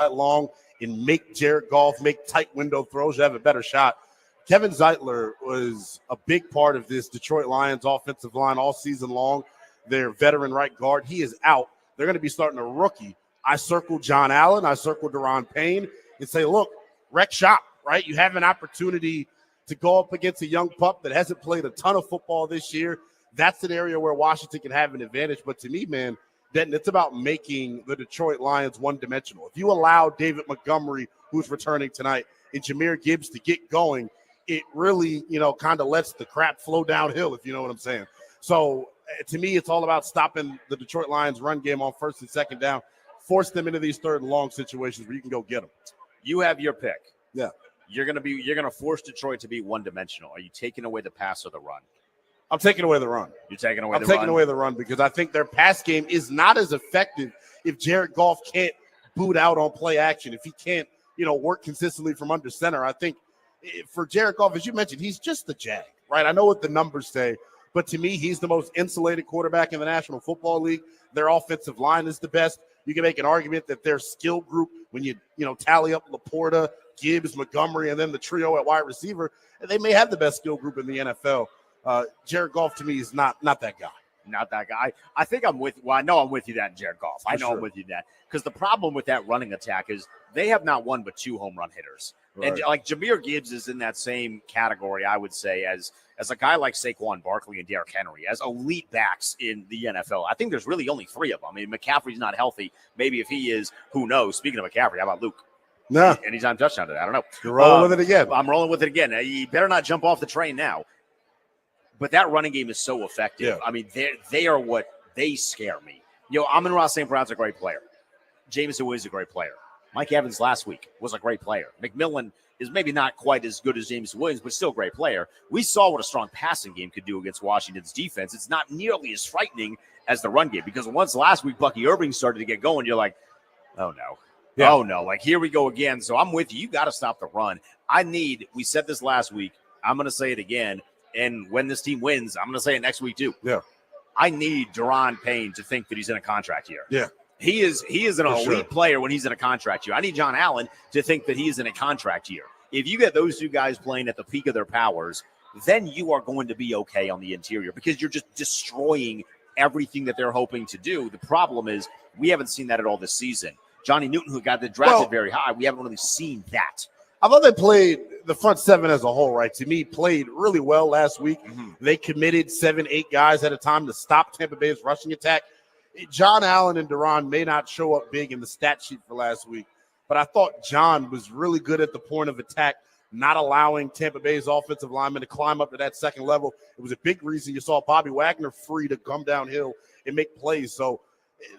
long and make Jared Goff make tight window throws, you have a better shot. Kevin Zeitler was a big part of this Detroit Lions offensive line all season long. Their veteran right guard, he is out. They're going to be starting a rookie. I circled John Allen. I circled Daron Payne and say, look, wreck shop, right? You have an opportunity to go up against a young pup that hasn't played a ton of football this year. That's an area where Washington can have an advantage. But to me, man, Denton, it's about making the Detroit Lions one-dimensional. If you allow David Montgomery, who's returning tonight, and Jahmyr Gibbs to get going, it really, kind of lets the crap flow downhill, if you know what I'm saying. So to me, it's all about stopping the Detroit Lions run game on first and second down, force them into these third and long situations where you can go get them. You have your pick. Yeah. You're gonna force Detroit to be one-dimensional. Are you taking away the pass or the run? I'm taking away the run. You're taking away the run? I'm taking away the run because I think their pass game is not as effective if Jared Goff can't boot out on play action, if he can't, work consistently from under center. I think for Jared Goff, as you mentioned, he's just the Jag, right? I know what the numbers say, but to me, he's the most insulated quarterback in the National Football League. Their offensive line is the best. You can make an argument that their skill group, when you tally up Laporta, Gibbs, Montgomery, and then the trio at wide receiver, they may have the best skill group in the NFL. Jared Goff to me is not that guy. Not that guy. I think I'm with. Well, I know I'm with you that Jared Goff. I know sure. I'm with you that because the problem with that running attack is they have not one but 2 home run hitters, right. And like Jahmyr Gibbs is in that same category, I would say, as a guy like Saquon Barkley and Derrick Henry, as elite backs in the NFL. I think there's really only 3 of them. I mean, McCaffrey's not healthy. Maybe if he is, who knows? Speaking of McCaffrey, how about Luke? No. Anytime touchdown today. I don't know. You're rolling with it again. I'm rolling with it again. You better not jump off the train now. But that running game is so effective. Yeah. I mean, they are what they scare me. Amon-Ra St. Brown's a great player. Jameson Williams is a great player. Mike Evans last week was a great player. McMillan is maybe not quite as good as Jameson Williams, but still a great player. We saw what a strong passing game could do against Washington's defense. It's not nearly as frightening as the run game because once last week Bucky Irving started to get going, you're like, oh, no. Yeah. Oh, no. Like, here we go again. So I'm with you. You got to stop the run. We said this last week. I'm going to say it again. And when this team wins, I'm going to say it next week too. Yeah. I need Daron Payne to think that he's in a contract year. Yeah. He is an elite player when he's in a contract year. I need John Allen to think that he is in a contract year. If you get those 2 guys playing at the peak of their powers, then you are going to be okay on the interior because you're just destroying everything that they're hoping to do. The problem is we haven't seen that at all this season. Johnny Newton, who got drafted very high, we haven't really seen that. I thought they played the front 7 as a whole, right? To me, played really well last week. Mm-hmm. They committed 7, 8 guys at a time to stop Tampa Bay's rushing attack. John Allen and Daron may not show up big in the stat sheet for last week, but I thought John was really good at the point of attack, not allowing Tampa Bay's offensive linemen to climb up to that second level. It was a big reason you saw Bobby Wagner free to come downhill and make plays. So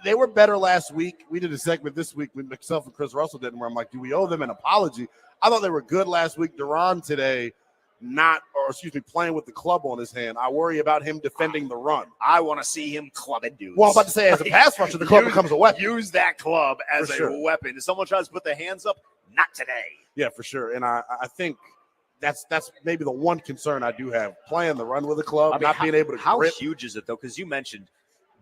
they were better last week. We did a segment this week with myself and Chris Russell did, where I'm like, do we owe them an apology? I thought they were good last week. Daron today, playing with the club on his hand. I worry about him defending the run. I want to see him clubbing dudes. Well, I'm about to say, as a pass rusher, the club becomes a weapon. Use that club as a weapon. If someone tries to put their hands up, not today. Yeah, for sure. And I think that's maybe the one concern I do have, playing the run with the club, being able to How grip. huge is it, though? Because you mentioned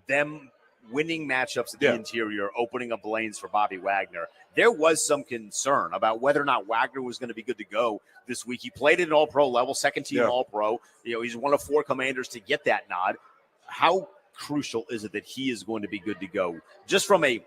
them winning matchups at the interior, opening up lanes for Bobby Wagner. There was some concern about whether or not Wagner was going to be good to go this week. He played at an all-pro level, second-team all-pro. He's one of 4 commanders to get that nod. How crucial is it that he is going to be good to go?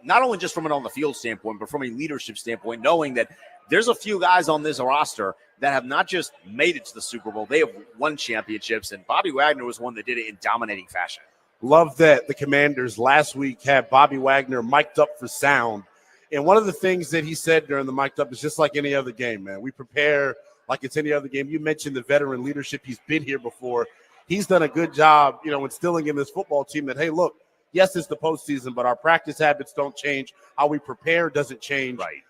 Not only just from an on-the-field standpoint, but from a leadership standpoint, knowing that there's a few guys on this roster that have not just made it to the Super Bowl, they have won championships, and Bobby Wagner was one that did it in dominating fashion. Love that the Commanders last week had Bobby Wagner mic'd up for sound. And one of the things that he said during the mic'd up is just like any other game, man. We prepare like it's any other game. You mentioned the veteran leadership. He's been here before. He's done a good job, instilling in this football team that, hey, look, yes, it's the postseason, but our practice habits don't change. How we prepare doesn't change. Right.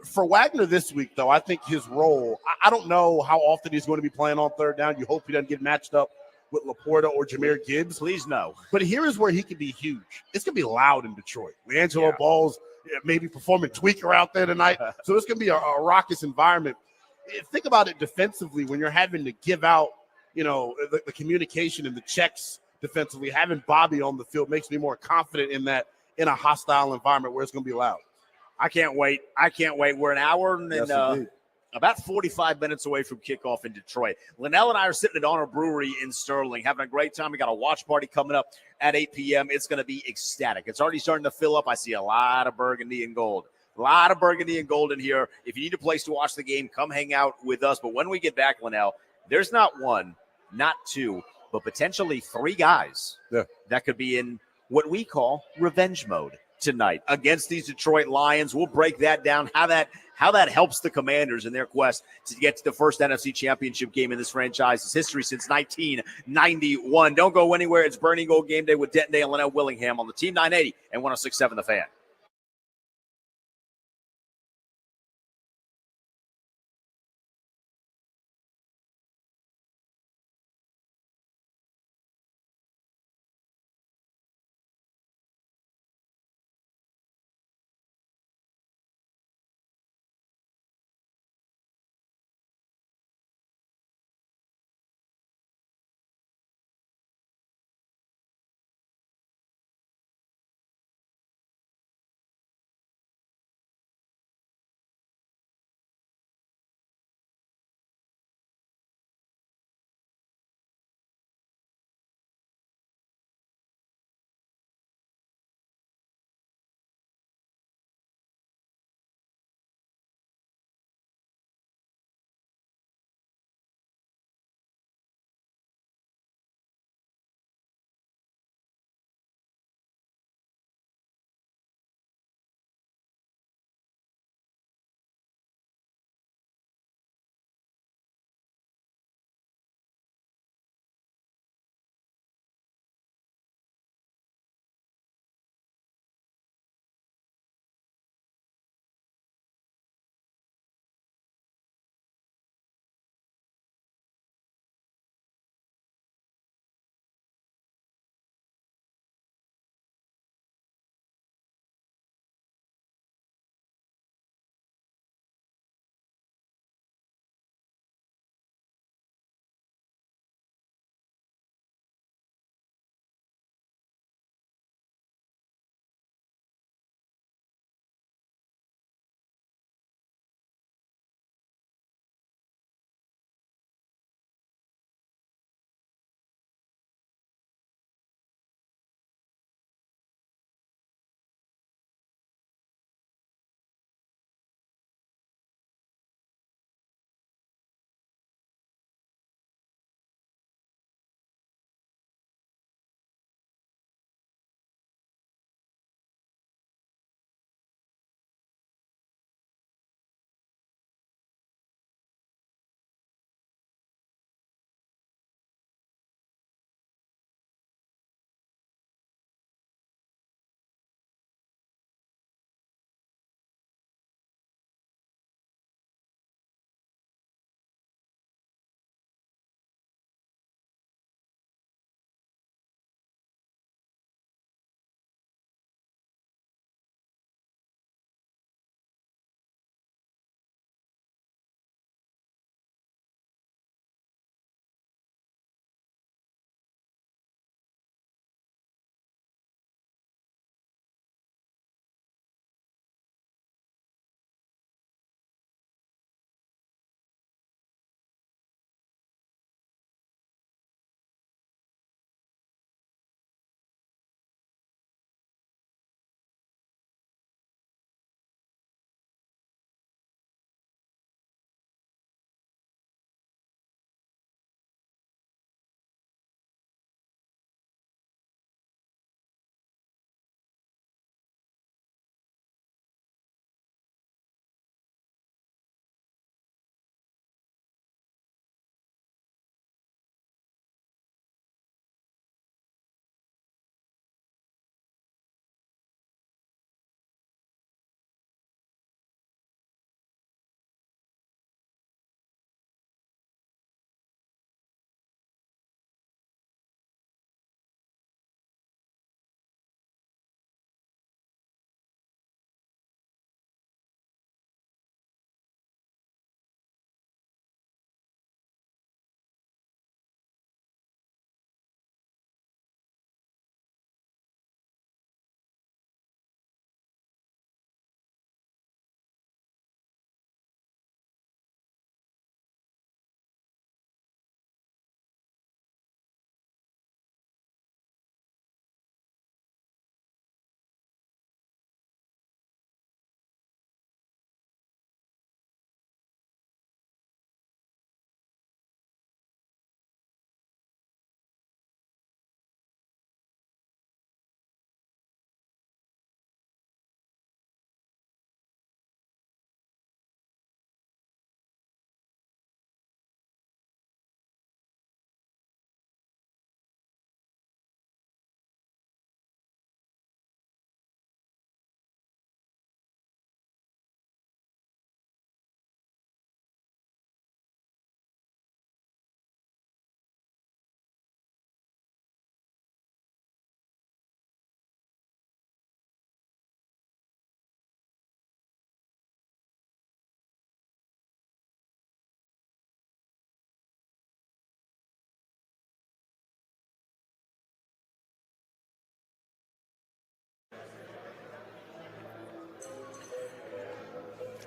For Wagner this week, though, I think his role, I don't know how often he's going to be playing on third down. You hope he doesn't get matched up with Laporta or Jahmyr Gibbs. Please no. But here is where he can be huge. It's going to be loud in Detroit. LeAngelo Ball's maybe performing tweaker out there tonight. So it's going to be a raucous environment. Think about it defensively when you're having to give out, the communication and the checks defensively. Having Bobby on the field makes me more confident in that in a hostile environment where it's going to be loud. I can't wait. We're an hour and Yes, about 45 minutes away from kickoff in Detroit. Linnell and I are sitting at Honor Brewery in Sterling, having a great time. We got a watch party coming up at 8 p.m. It's going to be ecstatic. It's already starting to fill up. I see a lot of burgundy and gold. A lot of burgundy and gold in here. If you need a place to watch the game, come hang out with us. But when we get back, Linnell, there's not one, not two, but potentially three guys that could be in what we call revenge mode tonight against these Detroit Lions. We'll break that down, how that helps the Commanders in their quest to get to the first NFC Championship game in this franchise's history since 1991. Don't go anywhere. It's Burning Gold Game Day with Denton Day and Linnell Willingham on the Team 980 and 106.7 The Fan.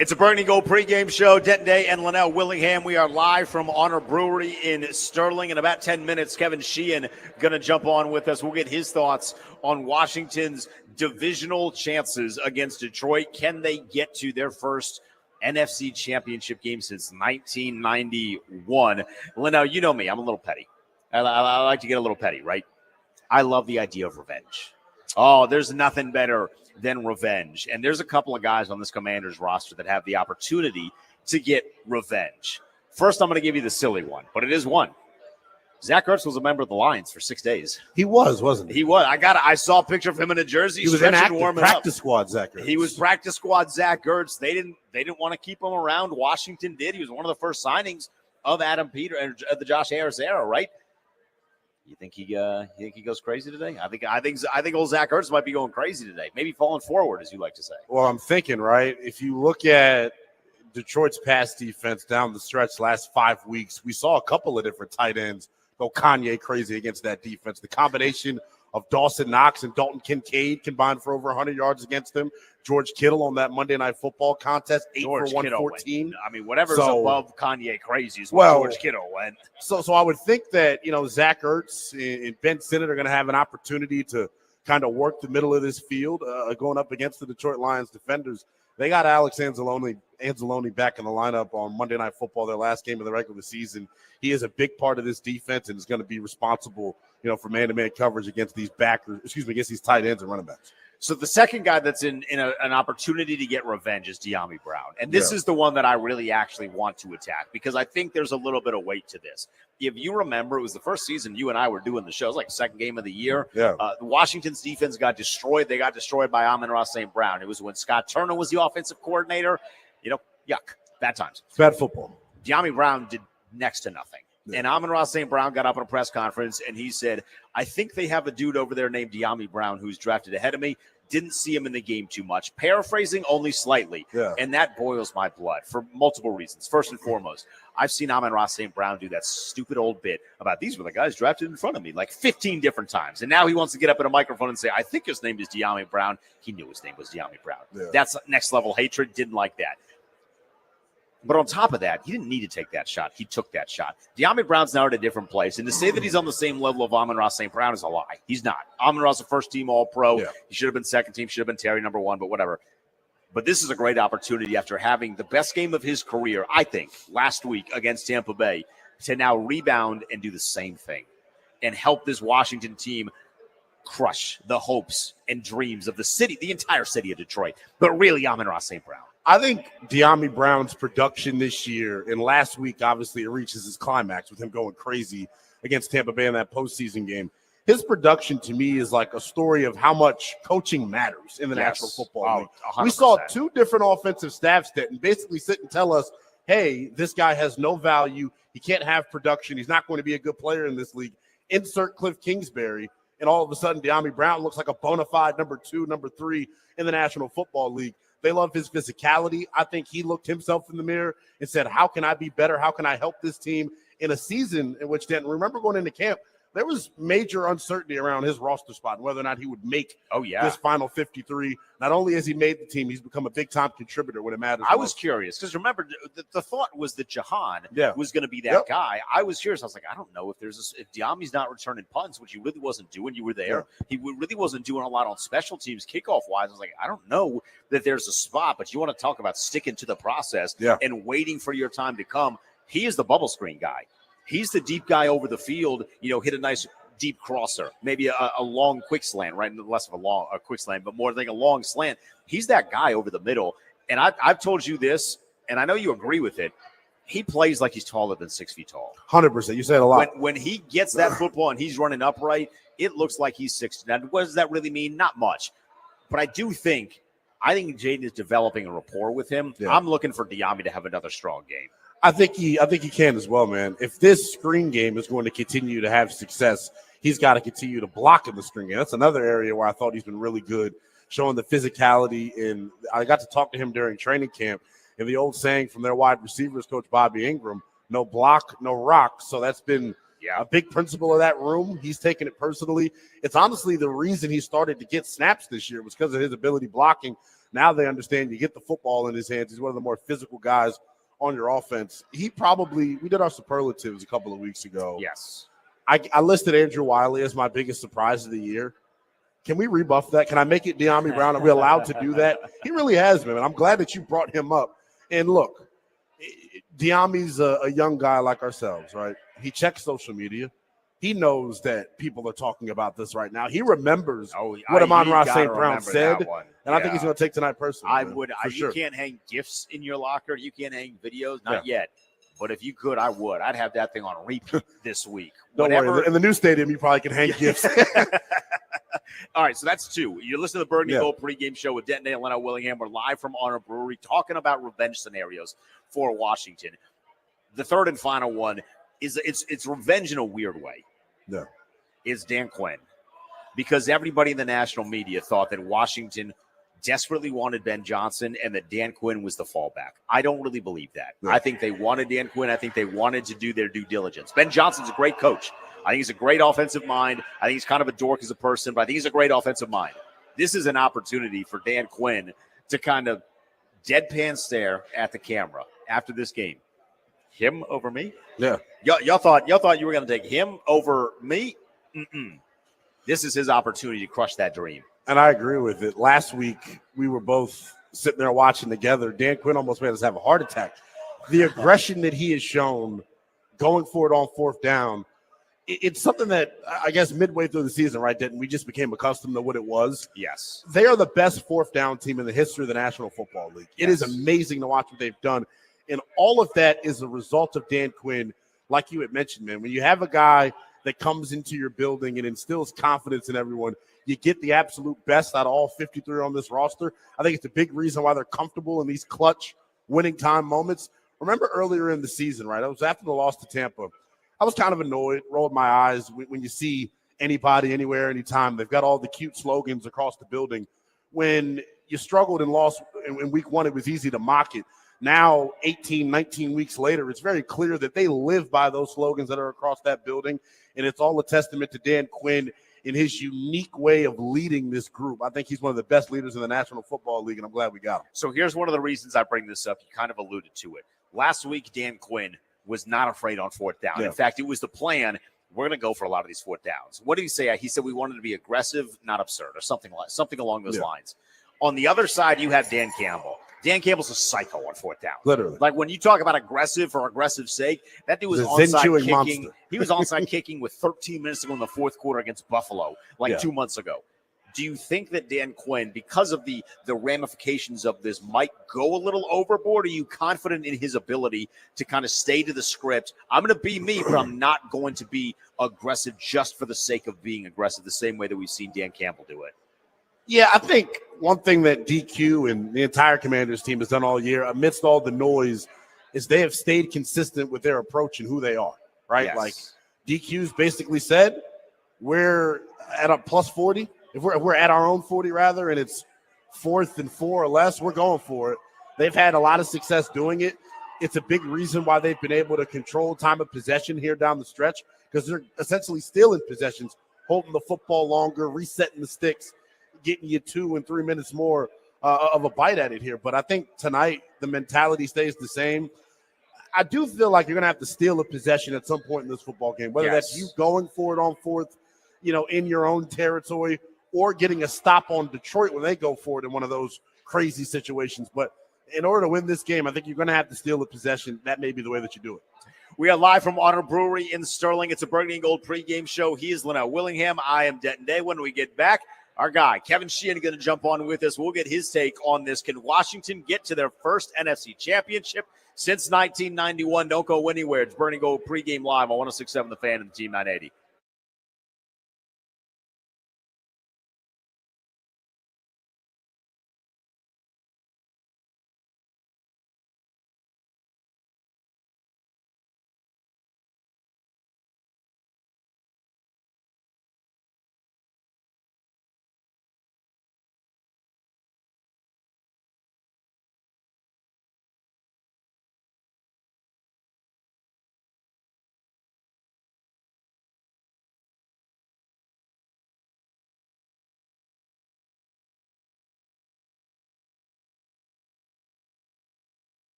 It's a Burgundy Gold pregame show. Denton Day and Linnell Willingham. We are live from Honor Brewery in Sterling. In about 10 minutes, Kevin Sheehan going to jump on with us. We'll get his thoughts on Washington's divisional chances against Detroit. Can they get to their first NFC championship game since 1991? Linnell, you know me. I'm a little petty. I like to get a little petty, right? I love the idea of revenge. Oh, there's nothing better than revenge. And there's a couple of guys on this Commanders roster that have the opportunity to get revenge. First, I'm going to give you the silly one, but it is one. Zach Ertz was a member of the Lions for 6 days. He was, wasn't he? He was. I saw a picture of him in a jersey. He was inactive practice squad, Zach Ertz. He was practice squad Zach Ertz. They didn't want to keep him around. Washington did. He was one of the first signings of Adam Peter and the Josh Harris era, right? You think he goes crazy today? I think old Zach Ertz might be going crazy today. Maybe falling forward, as you like to say. Well, I'm thinking, right, if you look at Detroit's pass defense down the stretch last 5 weeks, we saw a couple of different tight ends go Kanye crazy against that defense. The combination of Dawson Knox and Dalton Kincaid combined for over 100 yards against them. George Kittle on that Monday Night Football contest, 8 for 114. I mean, whatever's above Kanye crazy is what George Kittle went. So I would think that, Zach Ertz and Ben Sinnott are going to have an opportunity to kind of work the middle of this field going up against the Detroit Lions defenders. They got Alex Anzalone back in the lineup on Monday Night Football, their last game of the regular season. He is a big part of this defense and is going to be responsible, for man-to-man coverage against these against these tight ends and running backs. So the second guy that's in an opportunity to get revenge is Dyami Brown. And this is the one that I really actually want to attack because I think there's a little bit of weight to this. If you remember, it was the first season you and I were doing the show. It was like the second game of the year. Yeah. Washington's defense got destroyed. They got destroyed by Amon-Ra St. Brown. It was when Scott Turner was the offensive coordinator. Yuck. Bad times. It's bad football. Dyami Brown did next to nothing. Yeah. And Amon-Ra St. Brown got up in a press conference, and he said, I think they have a dude over there named Dyami Brown who's drafted ahead of me. Didn't see him in the game too much. Paraphrasing only slightly. Yeah. And that boils my blood for multiple reasons. First and foremost, I've seen Amon-Ra St. Brown do that stupid old bit about these were the guys drafted in front of me like 15 different times. And now he wants to get up in a microphone and say, I think his name is Dyami Brown. He knew his name was Dyami Brown. Yeah. That's next level hatred. Didn't like that. But on top of that, he didn't need to take that shot. He took that shot. Dyami Brown's now at a different place. And to say that he's on the same level of Amon-Ra St. Brown is a lie. He's not. Amon-Ra's a first-team All-Pro. Yeah. He should have been second team, should have been Terry number one, but whatever. But this is a great opportunity after having the best game of his career, I think, last week against Tampa Bay, to now rebound and do the same thing and help this Washington team crush the hopes and dreams of the city, the entire city of Detroit, but really Amon-Ra St. Brown. I think Dyami Brown's production this year, and last week, obviously, it reaches its climax with him going crazy against Tampa Bay in that postseason game. His production, to me, is like a story of how much coaching matters in the National Football League. 100%. We saw two different offensive staffs that basically sit and tell us, hey, this guy has no value. He can't have production. He's not going to be a good player in this league. Insert Cliff Kingsbury, and all of a sudden, Dyami Brown looks like a bona fide number 2, number 3 in the National Football League. They love his physicality. I think he looked himself in the mirror and said, how can I be better? How can I help this team in a season in which, Denton, remember going into camp, there was major uncertainty around his roster spot and whether or not he would make this final 53. Not only has he made the team, he's become a big-time contributor when it matters. I was curious because remember, the thought was that Sheehan was going to be that guy. I was curious. I was like, I don't know if if Dyami's not returning punts, which he really wasn't doing. You were there. Yeah. He really wasn't doing a lot on special teams kickoff-wise. I was like, I don't know that there's a spot, but you want to talk about sticking to the process and waiting for your time to come. He is the bubble screen guy. He's the deep guy over the field, hit a nice deep crosser, maybe a long quick slant, right? Less of a quick slant, but more like a long slant. He's that guy over the middle. And I've told you this, and I know you agree with it. He plays like he's taller than 6 feet tall. 100%. You say it a lot. When he gets that football and he's running upright, it looks like he's 6'. Now, what does that really mean? Not much. But I think Jayden is developing a rapport with him. Yeah. I'm looking for Dyami to have another strong game. I think he can as well, man. If this screen game is going to continue to have success, he's got to continue to block in the screen game. That's another area where I thought he's been really good, showing the physicality. And I got to talk to him during training camp. And the old saying from their wide receivers coach, Bobby Ingram, no block, no rock. So that's been a big principle of that room. He's taken it personally. It's honestly the reason he started to get snaps this year was because of his ability blocking. Now they understand you get the football in his hands. He's one of the more physical guys on your offense. We did our superlatives a couple of weeks ago. Yes. I listed Andrew Wiley as my biggest surprise of the year. Can we rebuff that? Can I make it De'Ami Brown? Are we allowed to do that? He really has been, and I'm glad that you brought him up. And look, De'Ami's a young guy like ourselves, right? He checks social media. He knows that people are talking about this right now. He remembers what Amon-Ra St. Brown said, and I think he's going to take tonight personally. You sure. Can't hang GIFs in your locker. You can't hang videos. Not yet. But if you could, I would. I'd have that thing on repeat this week. Don't worry. In the new stadium, you probably can hang GIFs. All right, so that's two. You're listening to the Burgundy Gold pregame show with Denton and Leno Willingham. We're live from Honor Brewery talking about revenge scenarios for Washington. The third and final one is it's revenge in a weird way. Yeah. Is Dan Quinn. Because everybody in the national media thought that Washington desperately wanted Ben Johnson and that Dan Quinn was the fallback. I don't really believe that. Yeah. I think they wanted Dan Quinn. I think they wanted to do their due diligence. Ben Johnson's a great coach. I think he's a great offensive mind. I think he's kind of a dork as a person, but I think he's a great offensive mind. This is an opportunity for Dan Quinn to kind of deadpan stare at the camera after this game. Him over me? Yeah. Y'all thought you were going to take him over me? Mm-mm. This is his opportunity to crush that dream. And I agree with it. Last week, we were both sitting there watching together. Dan Quinn almost made us have a heart attack. The aggression that he has shown going for it on fourth down, it's something that I guess midway through the season, right, Denton, we just became accustomed to what it was. Yes. They are the best fourth down team in the history of the National Football League. Yes. It is amazing to watch what they've done. And all of that is a result of Dan Quinn, like you had mentioned, man. When you have a guy that comes into your building and instills confidence in everyone, you get the absolute best out of all 53 on this roster. I think it's a big reason why they're comfortable in these clutch winning time moments. Remember earlier in the season, right? I was after the loss to Tampa. I was kind of annoyed, rolled my eyes when you see anybody, anywhere, anytime. They've got all the cute slogans across the building. When you struggled and lost in week one, it was easy to mock it. Now, 18, 19 weeks later, it's very clear that they live by those slogans that are across that building, and it's all a testament to Dan Quinn in his unique way of leading this group. I think he's one of the best leaders in the National Football League, and I'm glad we got him. So here's one of the reasons I bring this up. You kind of alluded to it. Last week, Dan Quinn was not afraid on fourth down. Yeah. In fact, it was the plan. We're going to go for a lot of these fourth downs. What did he say? He said we wanted to be aggressive, not absurd, or something along those lines. On the other side, you have Dan Campbell. Dan Campbell's a psycho on fourth down. Literally. Like when you talk about aggressive for aggressive sake, that dude was onside kicking. Monster. He was onside kicking with 13 minutes to go in the fourth quarter against Buffalo 2 months ago. Do you think that Dan Quinn, because of the ramifications of this, might go a little overboard? Are you confident in his ability to kind of stay to the script? I'm going to be me, but I'm not going to be aggressive just for the sake of being aggressive, the same way that we've seen Dan Campbell do it. Yeah, I think one thing that DQ and the entire Commanders team has done all year, amidst all the noise, is they have stayed consistent with their approach and who they are, right? Yes. Like DQ's basically said, we're at a plus 40. If we're at our own 40, rather, and it's 4th and 4 or less, we're going for it. They've had a lot of success doing it. It's a big reason why they've been able to control time of possession here down the stretch, because they're essentially stealing possessions, holding the football longer, resetting the sticks, getting you 2 and 3 minutes more of a bite at it here. But I think tonight the mentality stays the same. I do feel like you're going to have to steal a possession at some point in this football game, whether that's you going for it on fourth, in your own territory, or getting a stop on Detroit when they go for it in one of those crazy situations. But in order to win this game, I think you're going to have to steal a possession. That may be the way that you do it. We are live from Honor Brewery in Sterling. It's a Burgundy and Gold pregame show. He is Leno Willingham. I am Denton Day. When we get back, our guy, Kevin Sheehan, is going to jump on with us. We'll get his take on this. Can Washington get to their first NFC championship since 1991? Don't go anywhere. It's Burgundy and Gold pregame live on 106.7 The Fan and the Team 980.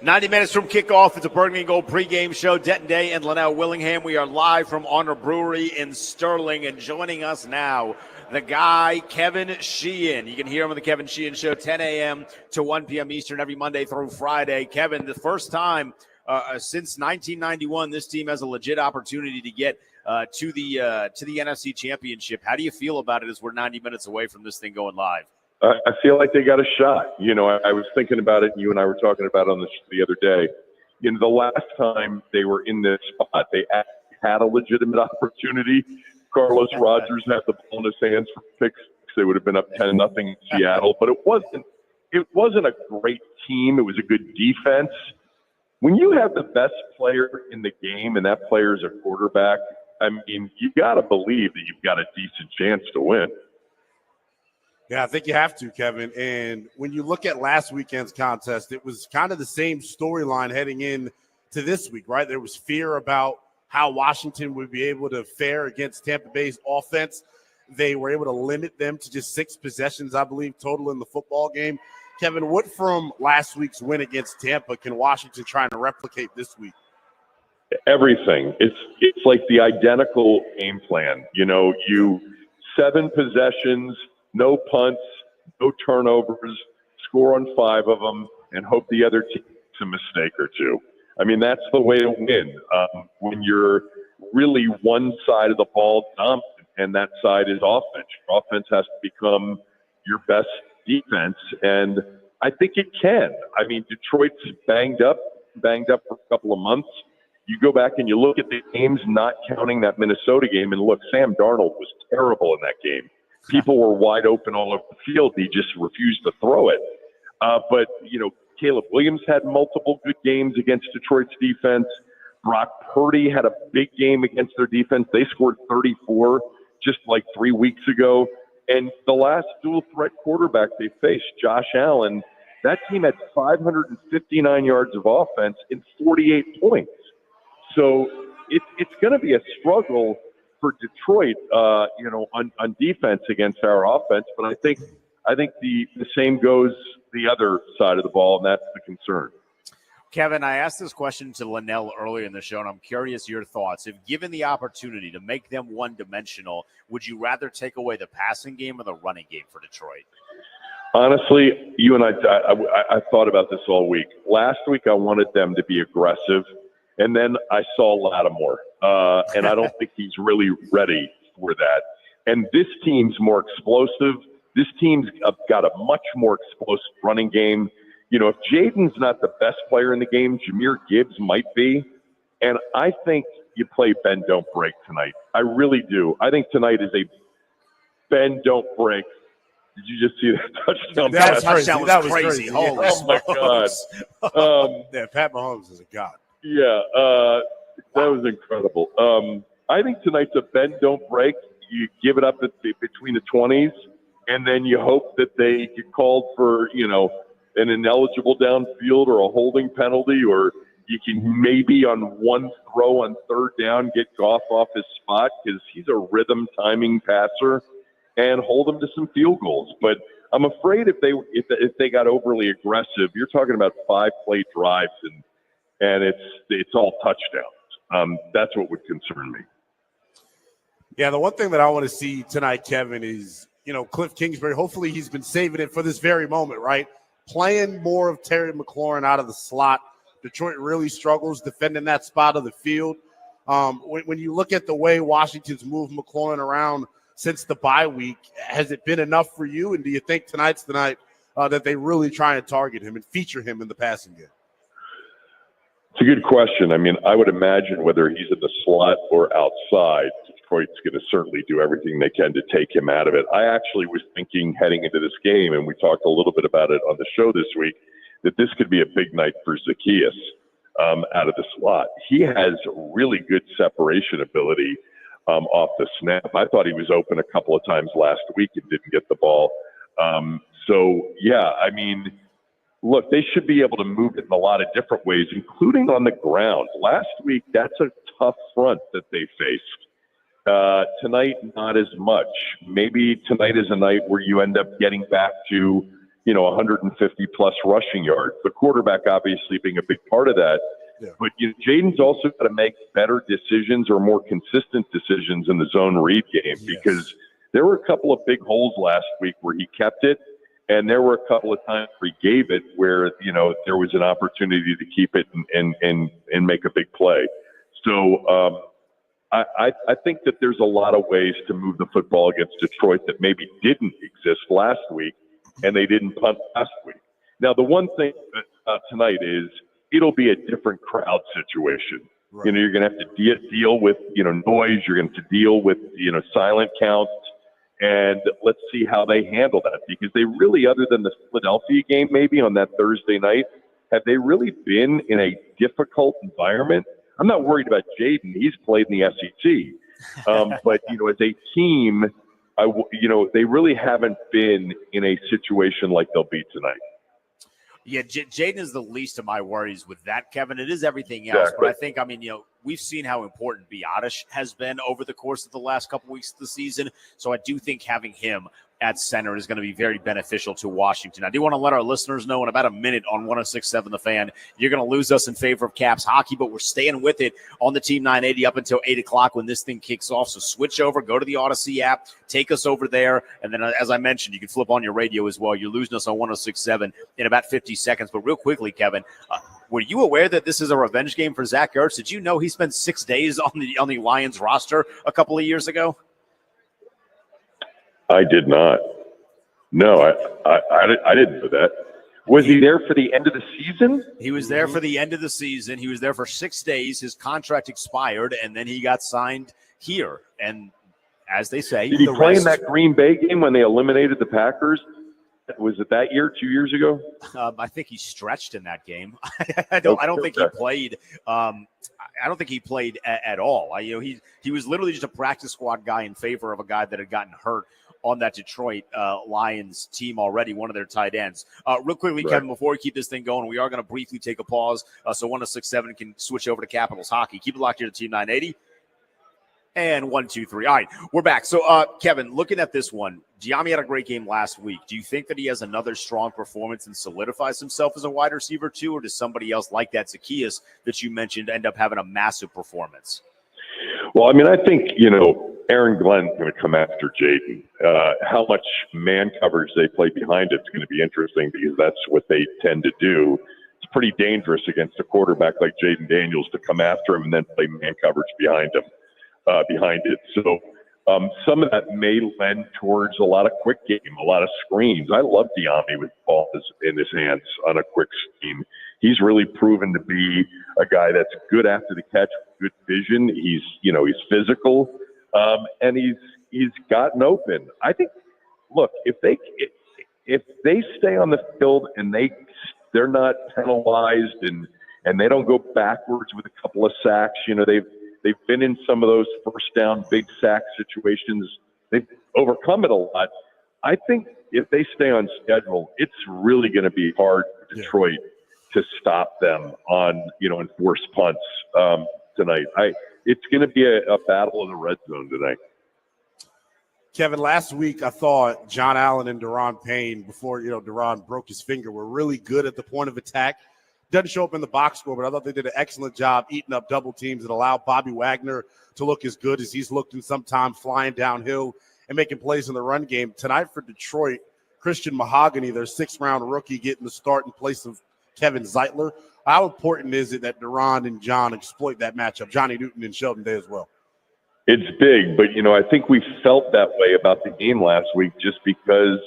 90 minutes from kickoff. It's a Burgundy and Gold pregame show. Denton Day and Linnell Willingham. We are live from Honor Brewery in Sterling. And joining us now, the guy, Kevin Sheehan. You can hear him on the Kevin Sheehan Show, 10 a.m. to 1 p.m. Eastern every Monday through Friday. Kevin, the first time since 1991, this team has a legit opportunity to get to the NFC Championship. How do you feel about it as we're 90 minutes away from this thing going live? I feel like they got a shot. You know, I was thinking about it, and you and I were talking about it on the other day. You know, the last time they were in this spot, they had a legitimate opportunity. Carlos Rogers had the ball in his hands for picks. They would have been up 10-0 in Seattle, but it wasn't a great team. It was a good defense. When you have the best player in the game and that player is a quarterback, I mean, you got to believe that you've got a decent chance to win. Yeah, I think you have to, Kevin. And when you look at last weekend's contest, it was kind of the same storyline heading in to this week, right? There was fear about how Washington would be able to fare against Tampa Bay's offense. They were able to limit them to just 6 possessions, I believe, total in the football game. Kevin, what from last week's win against Tampa can Washington try to replicate this week? Everything. It's like the identical game plan. You know, 7 possessions, no punts, no turnovers, score on 5 of them, and hope the other team makes a mistake or 2. I mean, that's the way to win. When you're really one side of the ball dominant, and that side is offense. Your offense has to become your best defense, and I think it can. I mean, Detroit's banged up for a couple of months. You go back and you look at the games, not counting that Minnesota game, and look, Sam Darnold was terrible in that game. People were wide open all over the field. He just refused to throw it. But, you know, Caleb Williams had multiple good games against Detroit's defense. Brock Purdy had a big game against their defense. They scored 34 just like 3 weeks ago. And the last dual-threat quarterback they faced, Josh Allen, that team had 559 yards of offense and 48 points. So it's going to be a struggle for Detroit, you know, on defense against our offense. But I think the same goes the other side of the ball, and that's the concern. Kevin, I asked this question to Linnell earlier in the show, and I'm curious your thoughts. If given the opportunity to make them one-dimensional, would you rather take away the passing game or the running game for Detroit? Honestly, you and I thought about this all week. Last week, I wanted them to be aggressive, and then I saw Lattimore, and I don't think he's really ready for that. And this team's more explosive. This team's got a much more explosive running game. You know, if Jayden's not the best player in the game, Jahmyr Gibbs might be. And I think you play bend, don't break tonight. I really do. I think tonight is a bend, don't break. Did you just see that touchdown? That touchdown was crazy. Holy oh, my God. Yeah, Pat Mahomes is a god. Yeah, that was incredible. I think tonight's a bend, don't break. You give it up between the 20s, and then you hope that they get called for, you know, an ineligible downfield or a holding penalty, or you can maybe on one throw on 3rd down get Goff off his spot because he's a rhythm timing passer, and hold him to some field goals. But I'm afraid if they got overly aggressive, you're talking about 5-play drives and it's all touchdowns. That's what would concern me. Yeah, the one thing that I want to see tonight, Kevin, is, you know, Cliff Kingsbury. Hopefully he's been saving it for this very moment, right? Playing more of Terry McLaurin out of the slot. Detroit really struggles defending that spot of the field. When you look at the way Washington's moved McLaurin around since the bye week, has it been enough for you? And do you think tonight's the night that they really try and target him and feature him in the passing game? It's a good question. I mean, I would imagine whether he's in the slot or outside, Detroit's going to certainly do everything they can to take him out of it. I actually was thinking heading into this game, and we talked a little bit about it on the show this week, that this could be a big night for Zacchaeus out of the slot. He has really good separation ability off the snap. I thought he was open a couple of times last week and didn't get the ball. So, yeah, I mean, look, they should be able to move it in a lot of different ways, including on the ground. Last week, that's a tough front that they faced. Tonight, not as much. Maybe tonight is a night where you end up getting back to, 150 plus rushing yards. The quarterback obviously being a big part of that. Yeah. But Jayden's also got to make better decisions or more consistent decisions in the zone read game, because there were a couple of big holes last week where he kept it, and there were a couple of times where he gave it where, there was an opportunity to keep it and make a big play. So I think that there's a lot of ways to move the football against Detroit that maybe didn't exist last week, and they didn't punt last week. Now, the one thing tonight is it'll be a different crowd situation. Right. You're going to have to deal with, noise. You're going to have to deal with, silent counts. And let's see how they handle that, because they really, other than the Philadelphia game maybe on that Thursday night, have they really been in a difficult environment? I'm not worried about Jayden. He's played in the SEC. But, as a team, they really haven't been in a situation like they'll be tonight. Yeah, Jayden is the least of my worries with that, Kevin. It is everything else. Exactly. But I think, we've seen how important Biotish has been over the course of the last couple weeks of the season. So I do think having him at center is going to be very beneficial to Washington. I do want to let our listeners know in about a minute on 106.7 The Fan, you're going to lose us in favor of Caps hockey, but we're staying with it on the Team 980 up until 8 o'clock when this thing kicks off. So switch over, go to the Odyssey app, take us over there. And then, as I mentioned, you can flip on your radio as well. You're losing us on 106.7 in about 50 seconds. But real quickly, Kevin, were you aware that this is a revenge game for Zach Ertz? Did you know he spent 6 days on the Lions roster a couple of years ago? I did not. No, I didn't know that. Was he there for the end of the season? He was there for the end of the season. He was there for 6 days. His contract expired, and then he got signed here. And as they say, did he play in that Green Bay game when they eliminated the Packers? Was it that year, 2 years ago? I think he stretched in that game. I don't think he played. I don't think he played at all. He was literally just a practice squad guy in favor of a guy that had gotten hurt on that Detroit Lions team already, one of their tight ends. Real quickly, right, Kevin, before we keep this thing going, we are going to briefly take a pause so 106.7 can switch over to Capitals hockey. Keep it locked here to Team 980. And 1, 2, 3. All right, we're back. So, Kevin, looking at this one, Giambi had a great game last week. Do you think that he has another strong performance and solidifies himself as a wide receiver too, or does somebody else like that Zacchaeus that you mentioned end up having a massive performance? Well, I think, Aaron Glenn's going to come after Jayden. How much man coverage they play behind it's going to be interesting, because that's what they tend to do. It's pretty dangerous against a quarterback like Jayden Daniels to come after him and then play man coverage behind it. So some of that may lend towards a lot of quick game, a lot of screens. I love Giambi with balls in his hands on a quick screen. He's really proven to be a guy that's good after the catch, good vision. He's physical, and he's gotten open. I think, look, if they stay on the field and they're not penalized and they don't go backwards with a couple of sacks, they've been in some of those first down big sack situations. They've overcome it a lot. I think if they stay on schedule, it's really going to be hard for Detroit to stop them on, enforced punts tonight. It's going to be a battle in the red zone tonight. Kevin, last week I thought John Allen and Daron Payne, before Daron broke his finger, were really good at the point of attack. Doesn't show up in the box score, but I thought they did an excellent job eating up double teams that allowed Bobby Wagner to look as good as he's looked in some time, flying downhill and making plays in the run game. Tonight for Detroit, Christian Mahogany, their 6th-round rookie, getting the start in place of Kevin Zeitler. How important is it that Daron and John exploit that matchup? Johnny Newton and Sheldon Day as well. It's big, but, I think we felt that way about the game last week just because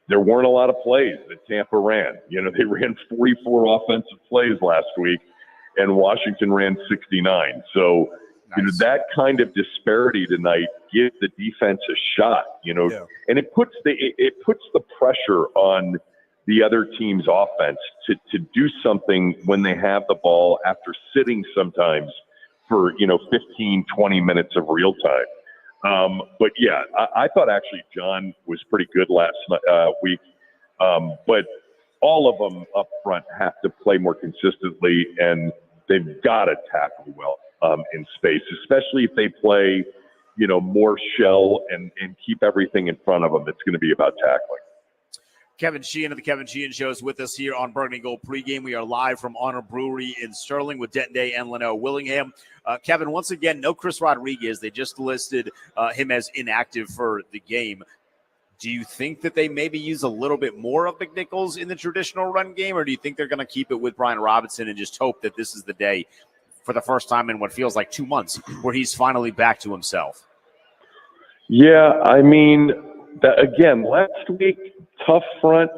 there weren't a lot of plays that Tampa ran. They ran 44 offensive plays last week, and Washington ran 69. So, nice. That kind of disparity tonight gives the defense a shot, and it puts the pressure on the other team's offense to do something when they have the ball after sitting sometimes for, 15, 20 minutes of real time. But yeah, I thought actually John was pretty good last week. But all of them up front have to play more consistently, and they've got to tackle well in space, especially if they play, more shell and keep everything in front of them. It's going to be about tackling. Kevin Sheehan of the Kevin Sheehan Show is with us here on Burgundy Gold Pregame. We are live from Honor Brewery in Sterling with Denton Day and Leno Willingham. Kevin, once again, no Chris Rodriguez. They just listed him as inactive for the game. Do you think that they maybe use a little bit more of McNichols in the traditional run game, or do you think they're going to keep it with Brian Robinson and just hope that this is the day for the first time in what feels like 2 months where he's finally back to himself? Yeah, I mean, again, last week, tough front.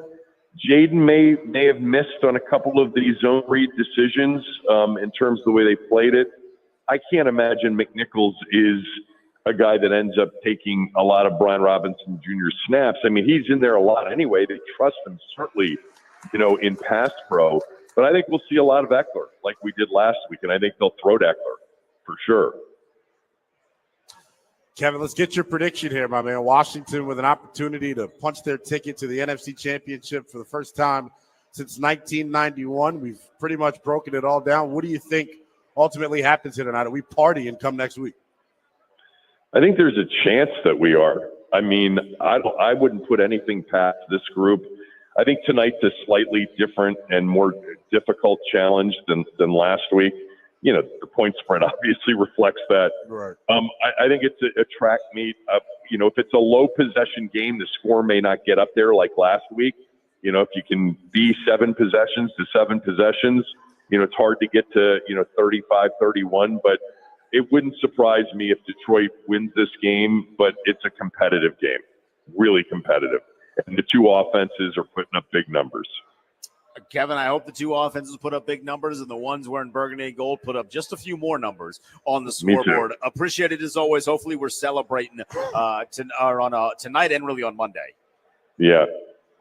Jayden may have missed on a couple of these zone read decisions in terms of the way they played it. I can't imagine McNichols is a guy that ends up taking a lot of Brian Robinson Jr. snaps. I mean, he's in there a lot anyway. They trust him certainly, in pass pro. But I think we'll see a lot of Eckler like we did last week, and I think they'll throw to Eckler for sure. Kevin, let's get your prediction here, my man. Washington with an opportunity to punch their ticket to the NFC Championship for the first time since 1991. We've pretty much broken it all down. What do you think ultimately happens here tonight? Are we partying come next week? I think there's a chance that we are. I mean, I wouldn't put anything past this group. I think tonight's a slightly different and more difficult challenge than last week. The point spread obviously reflects that. Right. I think it's a track meet. If it's a low possession game, the score may not get up there like last week. If you can be 7 possessions to 7 possessions, it's hard to get to, 35-31, but it wouldn't surprise me if Detroit wins this game, but it's a competitive game, really competitive. And the two offenses are putting up big numbers. Kevin, I hope the two offenses put up big numbers and the ones wearing burgundy and gold put up just a few more numbers on the scoreboard. Appreciate it as always. Hopefully we're celebrating tonight and really on Monday. Yeah.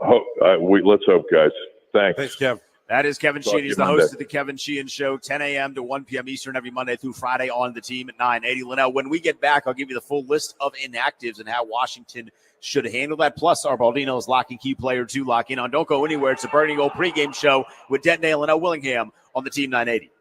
Let's hope, guys. Thanks, Kev. That is Kevin Sheehan. He's the host of the Kevin Sheehan Show, 10 a.m. to 1 p.m. Eastern every Monday through Friday on the team at 980. Linnell, when we get back, I'll give you the full list of inactives and how Washington should handle that. Plus, our Baldino's lock and key player to lock in on. Don't go anywhere. It's a Burgundy Gold pregame show with Denton Day and Leno Willingham on the Team 980.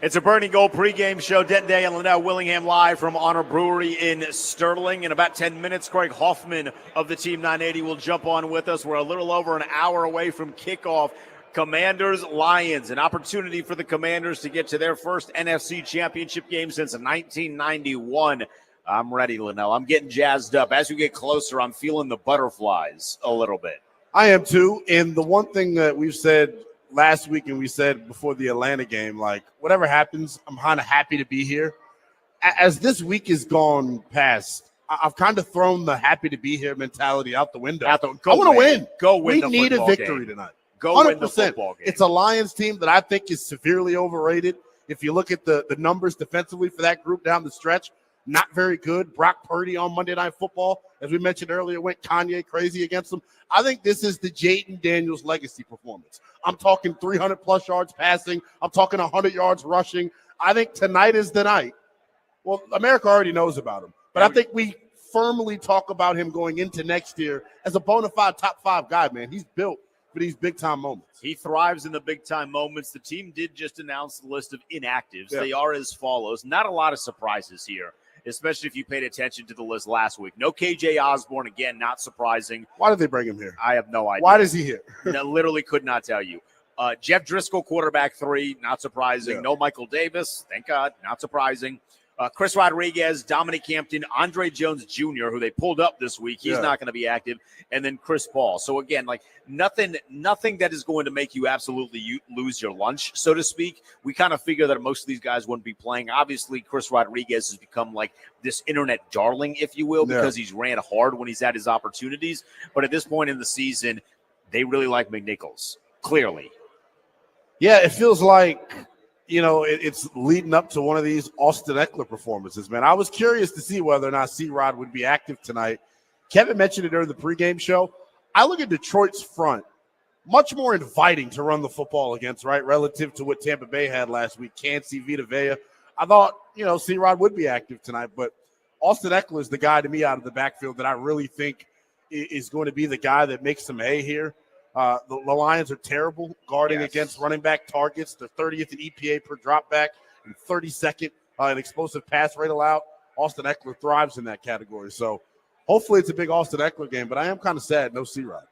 It's a Burning Gold pregame show. Denton Day and Linnell Willingham live from Honor Brewery in Sterling. In about 10 minutes, Craig Hoffman of the Team 980 will jump on with us. We're a little over an hour away from kickoff. Commanders, Lions, an opportunity for the Commanders to get to their first NFC championship game since 1991. I'm ready, Linnell. I'm getting jazzed up. As we get closer, I'm feeling the butterflies a little bit. I am too. And the one thing that we've said last week and we said before the Atlanta game, like, whatever happens, I'm kind of happy to be here. As this week has gone past, I've kind of thrown the happy to be here mentality out the window. I want to win. Go win. We need a victory tonight. Go 100%. Win the football game. It's a Lions team that I think is severely overrated. If you look at the numbers defensively for that group down the stretch, not very good. Brock Purdy on Monday Night Football, as we mentioned earlier, went Kanye crazy against them. I think this is the Jayden Daniels legacy performance. I'm talking 300-plus yards passing. I'm talking 100 yards rushing. I think tonight is the night. Well, America already knows about him. But I think we firmly talk about him going into next year as a bona fide top 5 guy, man. He's built for these big-time moments. He thrives in the big-time moments. The team did just announce the list of inactives. Yeah. They are as follows. Not a lot of surprises here, especially if you paid attention to the list last week. No KJ Osborne, again, not surprising. Why did they bring him here? I have no idea. Why is he here? No, literally could not tell you. Jeff Driscoll, quarterback 3, not surprising. Yeah. No Michael Davis, thank God, not surprising. Chris Rodriguez, Dominic Hampton, Andre Jones Jr., who they pulled up this week. He's not going to be active. And then Chris Paul. So, again, like nothing that is going to make you absolutely lose your lunch, so to speak. We kind of figure that most of these guys wouldn't be playing. Obviously, Chris Rodriguez has become like this internet darling, if you will, because he's ran hard when he's had his opportunities. But at this point in the season, they really like McNichols, clearly. Yeah, it feels like – it's leading up to one of these Austin Ekeler performances, man. I was curious to see whether or not C-Rod would be active tonight. Kevin mentioned it during the pregame show. I look at Detroit's front, much more inviting to run the football against, right, relative to what Tampa Bay had last week. Kancey, Vita Vea. I thought, C-Rod would be active tonight, but Austin Ekeler is the guy to me out of the backfield that I really think is going to be the guy that makes some hay here. The Lions are terrible guarding against running back targets. They're 30th in EPA per drop back and 32nd in explosive pass rate allowed. Austin Ekeler thrives in that category. So hopefully it's a big Austin Ekeler game, but I am kind of sad no C-Rod.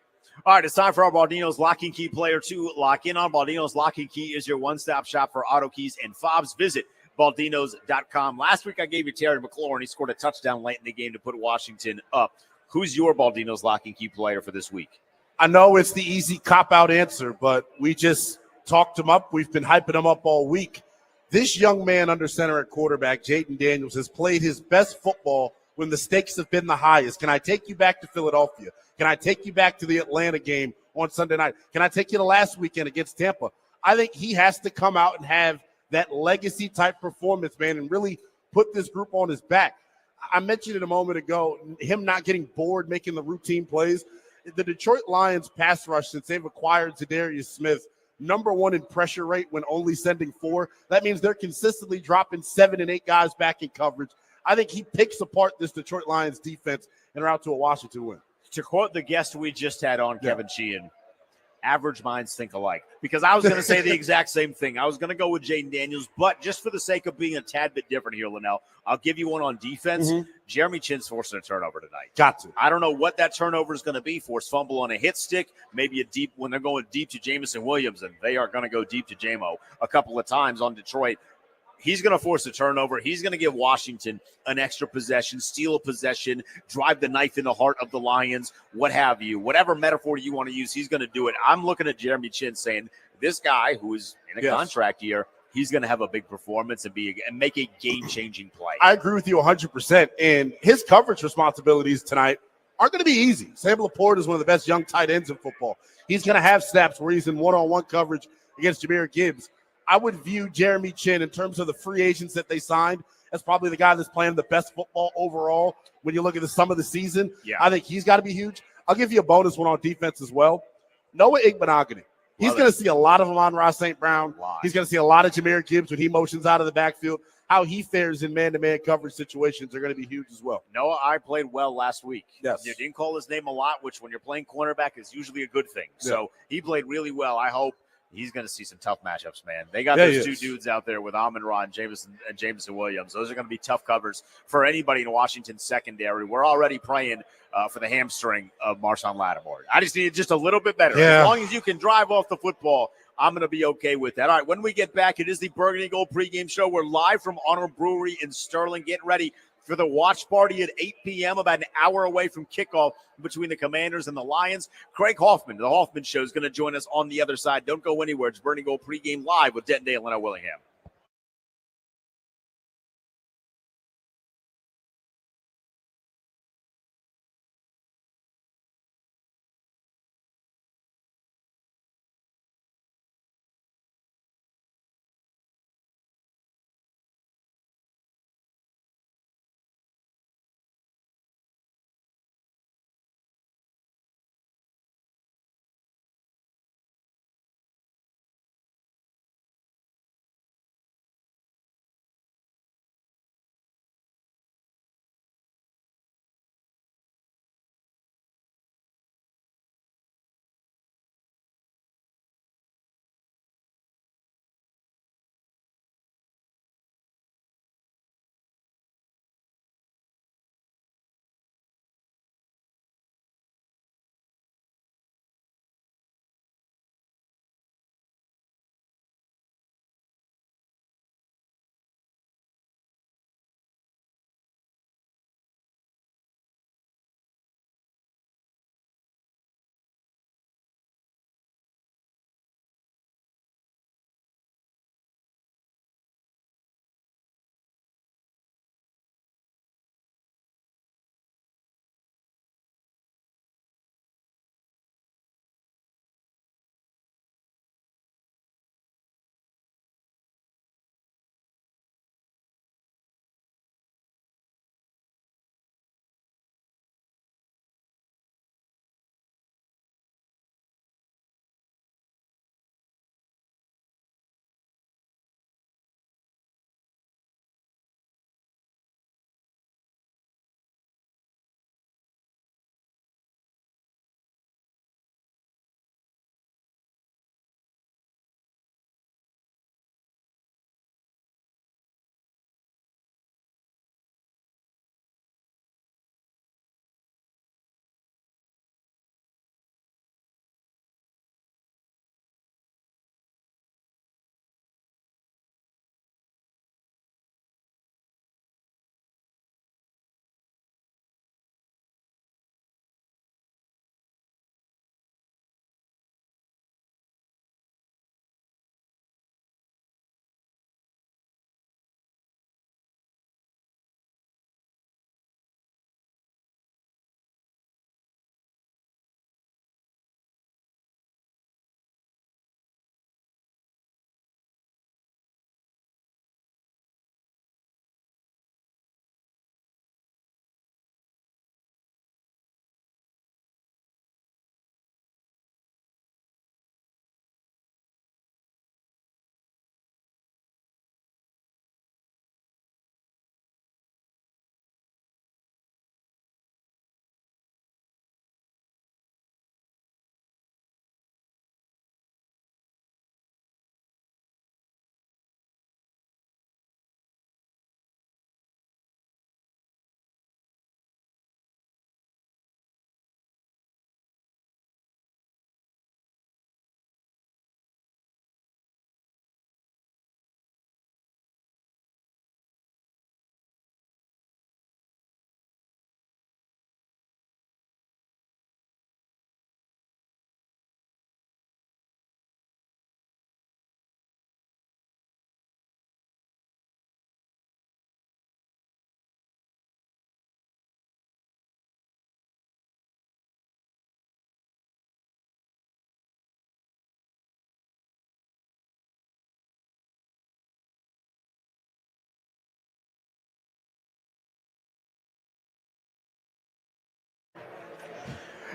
All right, it's time for our Baldino's Lock and Key player to lock in on. Baldino's Lock and Key is your one-stop shop for auto keys and fobs. Visit baldinos.com. Last week I gave you Terry McLaurin. He scored a touchdown late in the game to put Washington up. Who's your Baldino's Lock and Key player for this week? I know it's the easy cop-out answer, but we just talked him up. We've been hyping him up all week. This young man under center at quarterback, Jayden Daniels, has played his best football when the stakes have been the highest. Can I take you back to Philadelphia? Can I take you back to the Atlanta game on Sunday night? Can I take you to last weekend against Tampa? I think he has to come out and have that legacy-type performance, man, and really put this group on his back. I mentioned it a moment ago, him not getting bored making the routine plays. The Detroit Lions pass rush, since they've acquired Zadarius Smith, #1 in pressure rate when only sending 4. That means they're consistently dropping 7 and 8 guys back in coverage. I think he picks apart this Detroit Lions defense and route to a Washington win. To quote the guest we just had on, Kevin Sheehan, average minds think alike. Because I was going to say the exact same thing. I was going to go with Jayden Daniels, but just for the sake of being a tad bit different here, Linnell, I'll give you one on defense. Jeremy Chinn's forcing a turnover tonight. Got to. I don't know what that turnover is going to be. Force fumble on a hit stick, maybe a deep when they're going deep to Jamison Williams, and they are going to go deep to JMO a couple of times on Detroit. He's going to force a turnover. He's going to give Washington an extra possession, steal a possession, drive the knife in the heart of the Lions, what have you. Whatever metaphor you want to use, he's going to do it. I'm looking at Jeremy Chinn saying, this guy who is in a contract year, he's going to have a big performance and make a game-changing play. I agree with you 100%. And his coverage responsibilities tonight aren't going to be easy. Sam Laporte is one of the best young tight ends in football. He's going to have snaps where he's in one-on-one coverage against Jahmyr Gibbs. I would view Jeremy Chinn in terms of the free agents that they signed as probably the guy that's playing the best football overall when you look at the sum of the season. I think he's got to be huge. I'll give you a bonus one on defense as well. Noah Igbenogany. He's going to see a lot of Amon-Ra St. Brown. He's going to see a lot of Jahmyr Gibbs when he motions out of the backfield. How he fares in man-to-man coverage situations are going to be huge as well. Noah, I played well last week. Yes. You didn't call his name a lot, which when you're playing cornerback is usually a good thing. So he played really well. I hope he's going to see some tough matchups, man. They got those two dudes out there with Amon-Ra and Jameson Williams. Those are going to be tough covers for anybody in Washington's secondary. We're already praying for the hamstring of Marshawn Lattimore. I just need it just a little bit better. As long as you can drive off the football, I'm going to be okay with that. All right, when we get back, it is the Burgundy Gold pregame show. We're live from Honor Brewery in Sterling. Get ready for the watch party at 8 p.m., about an hour away from kickoff between the Commanders and the Lions. Craig Hoffman, the Hoffman Show, is going to join us on the other side. Don't go anywhere. It's Burgundy Gold pregame live with Denton Dale and Willingham.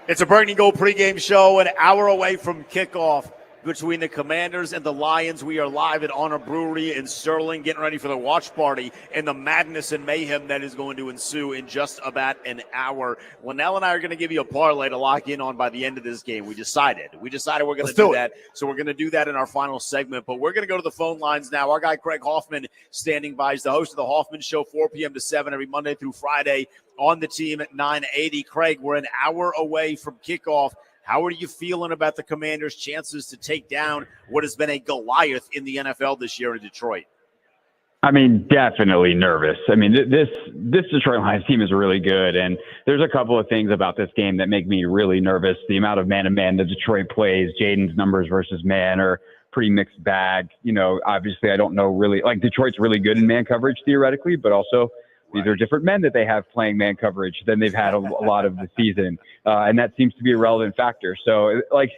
It's a Burgundy Gold pregame show, an hour away from kickoff between the Commanders and the Lions. We are live at Honor Brewery in Sterling, getting ready for the watch party and the madness and mayhem that is going to ensue in just about an hour. Linnell and I are going to give you a parlay to lock in on by the end of this game. We decided we're going to do that. So we're going to do that in our final segment. But we're going to go to the phone lines now. Our guy Craig Hoffman standing by. He's the host of the Hoffman Show, 4 p.m. to 7 every Monday through Friday on the team at 980. Craig, we're an hour away from kickoff. How are you feeling about the Commanders' chances to take down what has been a Goliath in the NFL this year in Detroit? I mean, definitely nervous. I mean, this Detroit Lions team is really good, and there's a couple of things about this game that make me really nervous. The amount of man-to-man that Detroit plays, Jayden's numbers versus man are pretty mixed bag. You know, obviously I don't know really – like Detroit's really good in man coverage theoretically, but also – these are different men that they have playing man coverage than they've had a lot of the season. And that seems to be a relevant factor. So, like,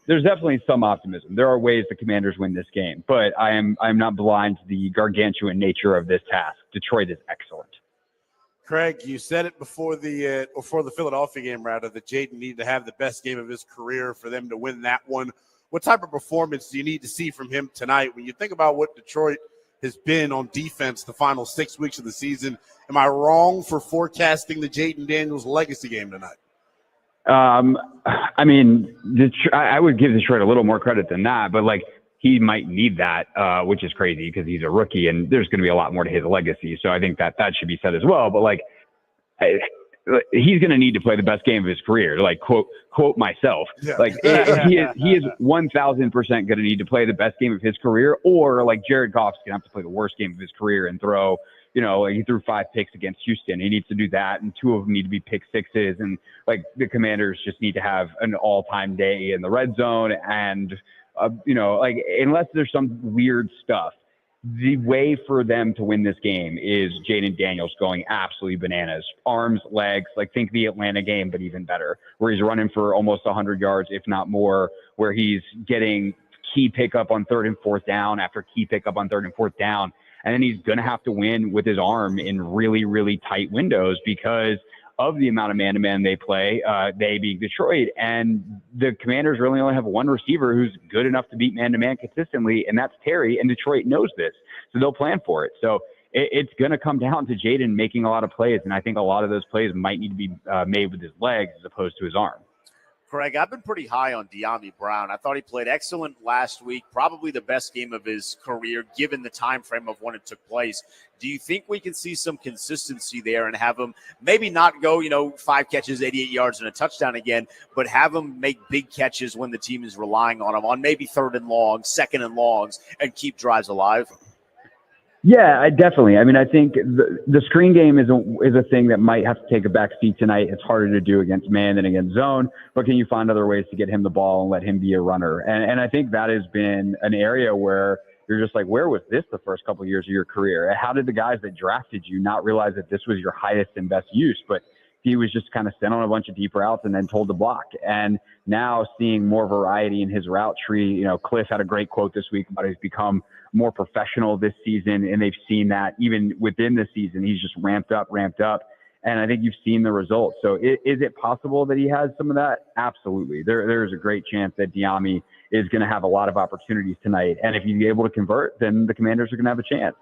there's definitely some optimism. There are ways the Commanders win this game, but I'm not blind to the gargantuan nature of this task. Detroit is excellent. Craig, you said it before the Philadelphia game, rather, that Jayden needed to have the best game of his career for them to win that one. What type of performance do you need to see from him tonight? When you think about what Detroit has been on defense the final 6 weeks of the season, am I wrong for forecasting the Jayden Daniels legacy game tonight? I mean, I would give Detroit a little more credit than that, but like he might need that, which is crazy because he's a rookie and there's going to be a lot more to his legacy. So I think that should be said as well. But like, he's going to need to play the best game of his career. To like quote myself, like he is 1,000% going to need to play the best game of his career, or like Jared Goff's going to have to play the worst game of his career and throw. You know, like he threw 5 picks against Houston. He needs to do that, and 2 of them need to be pick sixes. And like the Commanders just need to have an all-time day in the red zone. And you know, like unless there's some weird stuff, the way for them to win this game is Jayden Daniels going absolutely bananas. Arms, legs, like think the Atlanta game, but even better, where he's running for almost 100 yards, if not more, where he's getting key pickup on 3rd and 4th down after key pickup on 3rd and 4th down. And then he's going to have to win with his arm in really, really tight windows because of the amount of man-to-man they play, they being Detroit. And the Commanders really only have one receiver who's good enough to beat man-to-man consistently, and that's Terry, and Detroit knows this. So they'll plan for it. So it's going to come down to Jayden making a lot of plays, and I think a lot of those plays might need to be made with his legs as opposed to his arm. Craig, I've been pretty high on De'Ami Brown. I thought he played excellent last week, probably the best game of his career, given the time frame of when it took place. Do you think we can see some consistency there and have him maybe not go, 5 catches, 88 yards and a touchdown again, but have him make big catches when the team is relying on him on maybe 3rd and long, 2nd and longs, and keep drives alive? Yeah, definitely. I mean, I think the screen game is a thing that might have to take a back seat tonight. It's harder to do against man than against zone, but can you find other ways to get him the ball and let him be a runner? And I think that has been an area where you're just like, where was this the first couple of years of your career? How did the guys that drafted you not realize that this was your highest and best use? But he was just kind of sent on a bunch of deep routes and then told to block. And now seeing more variety in his route tree, Cliff had a great quote this week about he's become more professional this season, and they've seen that even within the season, he's just ramped up. And I think you've seen the results. So is it possible that he has some of that? Absolutely. There's a great chance that De'Ami is going to have a lot of opportunities tonight. And if he's able to convert, then the Commanders are going to have a chance.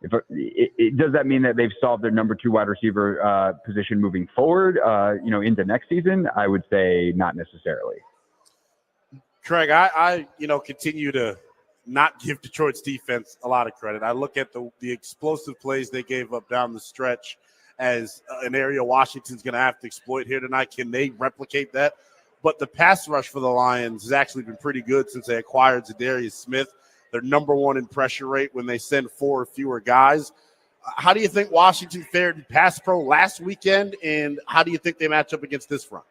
Does that mean that they've solved their number 2 wide receiver position moving forward, into next season? I would say not necessarily. Craig, I continue to not give Detroit's defense a lot of credit. I look at the explosive plays they gave up down the stretch as an area Washington's going to have to exploit here tonight. Can they replicate that? But the pass rush for the Lions has actually been pretty good since they acquired Zadarius Smith. They're number 1 in pressure rate when they send 4 or fewer guys. How do you think Washington fared in pass pro last weekend, and how do you think they match up against this front?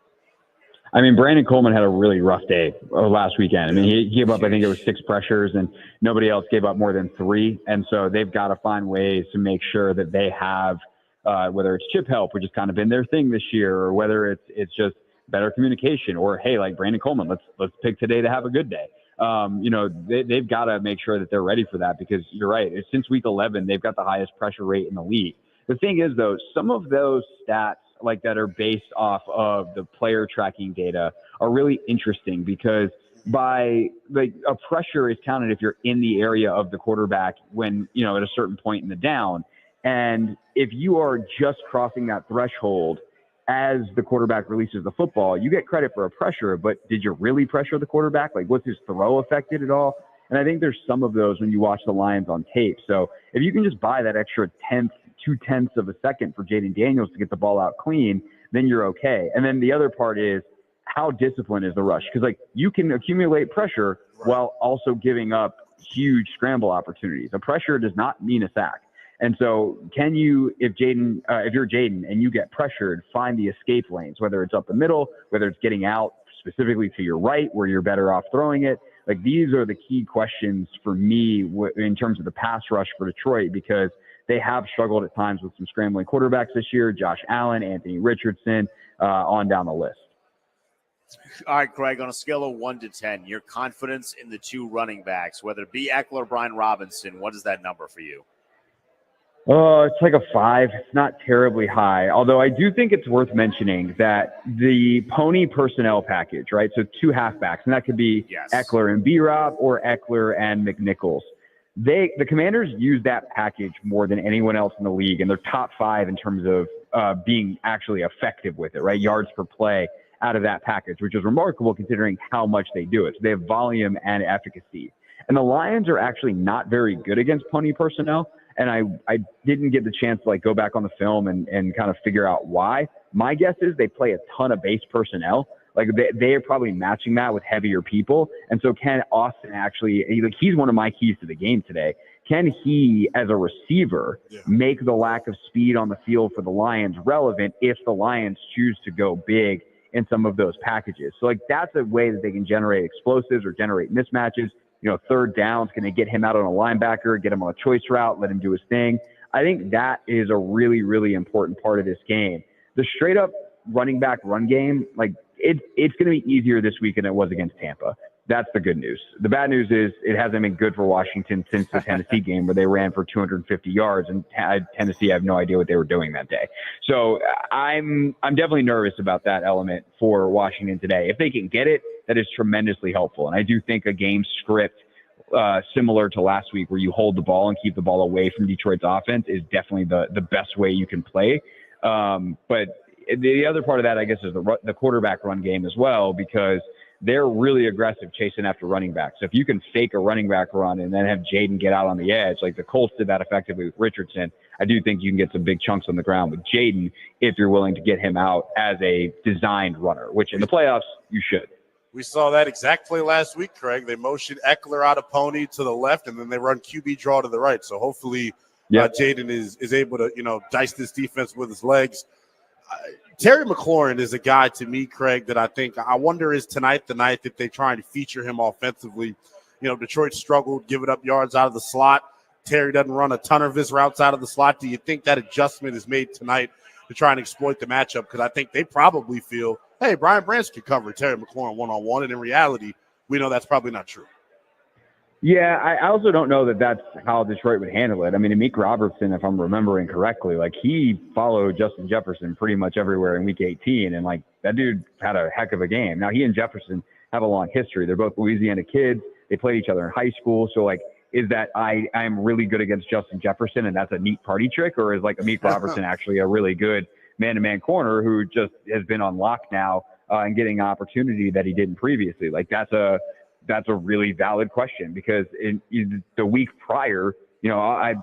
I mean, Brandon Coleman had a really rough day last weekend. I mean, he gave up, I think it was 6 pressures, and nobody else gave up more than 3. And so they've got to find ways to make sure that they have, whether it's chip help, which has kind of been their thing this year, or whether it's just better communication, or, hey, like Brandon Coleman, let's pick today to have a good day. They've got to make sure that they're ready for that, because you're right. Since week 11, they've got the highest pressure rate in the league. The thing is, though, some of those stats like that are based off of the player tracking data are really interesting because by like a pressure is counted if you're in the area of the quarterback when, you know, at a certain point in the down. And if you are just crossing that threshold as the quarterback releases the football, you get credit for a pressure, but did you really pressure the quarterback? Like, was his throw affected at all? And I think there's some of those when you watch the Lions on tape. So if you can just buy that extra 2/10 of a second for Jayden Daniels to get the ball out clean, then you're okay. And then the other part is how disciplined is the rush? Because, like, you can accumulate pressure while also giving up huge scramble opportunities. A pressure does not mean a sack. And so can you, if you're Jayden and you get pressured, find the escape lanes, whether it's up the middle, whether it's getting out specifically to your right where you're better off throwing it. Like, these are the key questions for me in terms of the pass rush for Detroit, because they have struggled at times with some scrambling quarterbacks this year, Josh Allen, Anthony Richardson, on down the list. All right, Craig, on a scale of 1 to 10, your confidence in the two running backs, whether it be Eckler or Brian Robinson, what is that number for you? Oh, it's like a 5. It's not terribly high, although I do think it's worth mentioning that the Pony personnel package, right? So 2 halfbacks, and that could be Eckler and B-Rob or Eckler and McNichols. The Commanders use that package more than anyone else in the league, and they're top 5 in terms of being actually effective with it, right? Yards per play out of that package, which is remarkable considering how much they do it. So they have volume and efficacy. And the Lions are actually not very good against Pony personnel. And I didn't get the chance to, like, go back on the film and kind of figure out why. My guess is they play a ton of base personnel. Like, they are probably matching that with heavier people. And so can Austin actually, he's one of my keys to the game today. Can he, as a receiver, make the lack of speed on the field for the Lions relevant if the Lions choose to go big in some of those packages? So, like, that's a way that they can generate explosives or generate mismatches. You know, third downs, can they get him out on a linebacker, get him on a choice route, let him do his thing? I think that is a really, really important part of this game. The straight up running back run game, like, it's going to be easier this week than it was against Tampa. That's the good news. The bad news is it hasn't been good for Washington since the Tennessee game where they ran for 250 yards, and Tennessee, I have no idea what they were doing that day. So I'm definitely nervous about that element for Washington today. If they can get it, that is tremendously helpful. And I do think a game script similar to last week where you hold the ball and keep the ball away from Detroit's offense is definitely the best way you can play. But the other part of that, I guess, is the quarterback run game as well, because they're really aggressive chasing after running backs. So if you can fake a running back run and then have Jayden get out on the edge, like the Colts did that effectively with Richardson, I do think you can get some big chunks on the ground with Jayden if you're willing to get him out as a designed runner, which in the playoffs you should. We saw that exact play last week, Craig. They motioned Eckler out of Pony to the left, and then they run QB draw to the right. So hopefully Jayden is able to, dice this defense with his legs. Terry McLaurin is a guy to me, Craig, that I wonder is tonight the night that they try and feature him offensively. Detroit struggled, giving up yards out of the slot. Terry doesn't run a ton of his routes out of the slot. Do you think that adjustment is made tonight to try and exploit the matchup? Because I think they probably feel, hey, Brian Branch could cover Terry McLaurin one-on-one, and in reality, we know that's probably not true. Yeah, I also don't know that that's how Detroit would handle it. I mean, Amik Robertson, if I'm remembering correctly, like, he followed Justin Jefferson pretty much everywhere in Week 18, and, like, that dude had a heck of a game. Now, he and Jefferson have a long history. They're both Louisiana kids. They played each other in high school. So, like, is that I'm really good against Justin Jefferson and that's a neat party trick, or is, like, Amik Robertson actually a really good man-to-man corner who just has been on lock now and getting an opportunity that he didn't previously? Like, that's a really valid question, because in the week prior,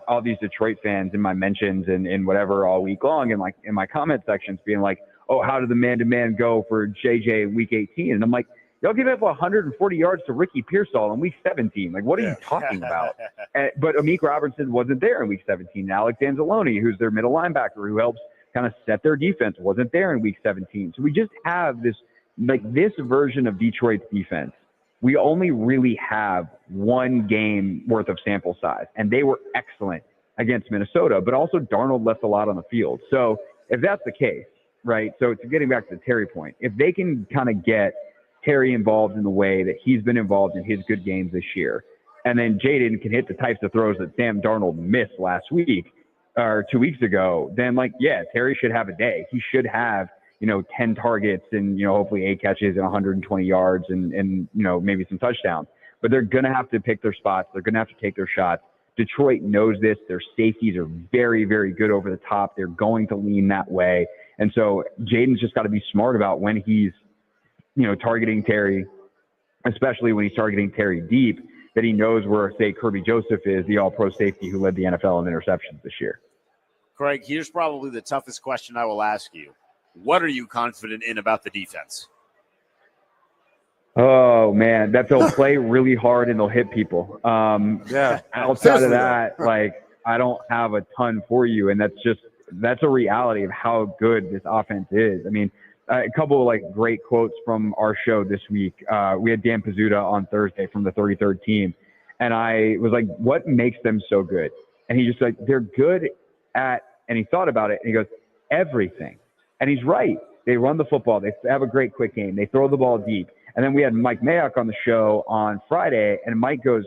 all these Detroit fans in my mentions and whatever all week long, and like in my comment sections being like, oh, how did the man-to-man go for JJ in Week 18? And I'm like, y'all give up 140 yards to Ricky Pearsall in Week 17. Like, what are you talking about? But Amik Robertson wasn't there in Week 17. Alex Anzalone, who's their middle linebacker who helps kind of set their defense, wasn't there in Week 17. So we just have this version of Detroit's defense. We only really have one game worth of sample size, and they were excellent against Minnesota, but also Darnold left a lot on the field. So if that's the case, right, so getting back to the Terry point, if they can kind of get Terry involved in the way that he's been involved in his good games this year, and then Jayden can hit the types of throws that Sam Darnold missed last week, or 2 weeks ago, then like, yeah, Terry should have a day. He should have, 10 targets and, hopefully 8 catches and 120 yards and maybe some touchdowns. But they're going to have to pick their spots. They're going to have to take their shots. Detroit knows this. Their safeties are very, very good over the top. They're going to lean that way. And so Jayden's just got to be smart about when he's, targeting Terry, especially when he's targeting Terry deep, that he knows where, say, Kirby Joseph is, the all-pro safety who led the NFL in interceptions this year. Craig, here's probably the toughest question I will ask you. What are you confident in about the defense? Oh, man, that they'll play really hard and they'll hit people. Outside of that, I don't have a ton for you, and that's a reality of how good this offense is. I mean, a couple of great quotes from our show this week. We had Dan Pizzuta on Thursday from the 33rd team, and I was like, what makes them so good? And he just they're good at, and he thought about it, and he goes, everything. And he's right. They run the football. They have a great quick game. They throw the ball deep. And then we had Mike Mayock on the show on Friday, and Mike goes,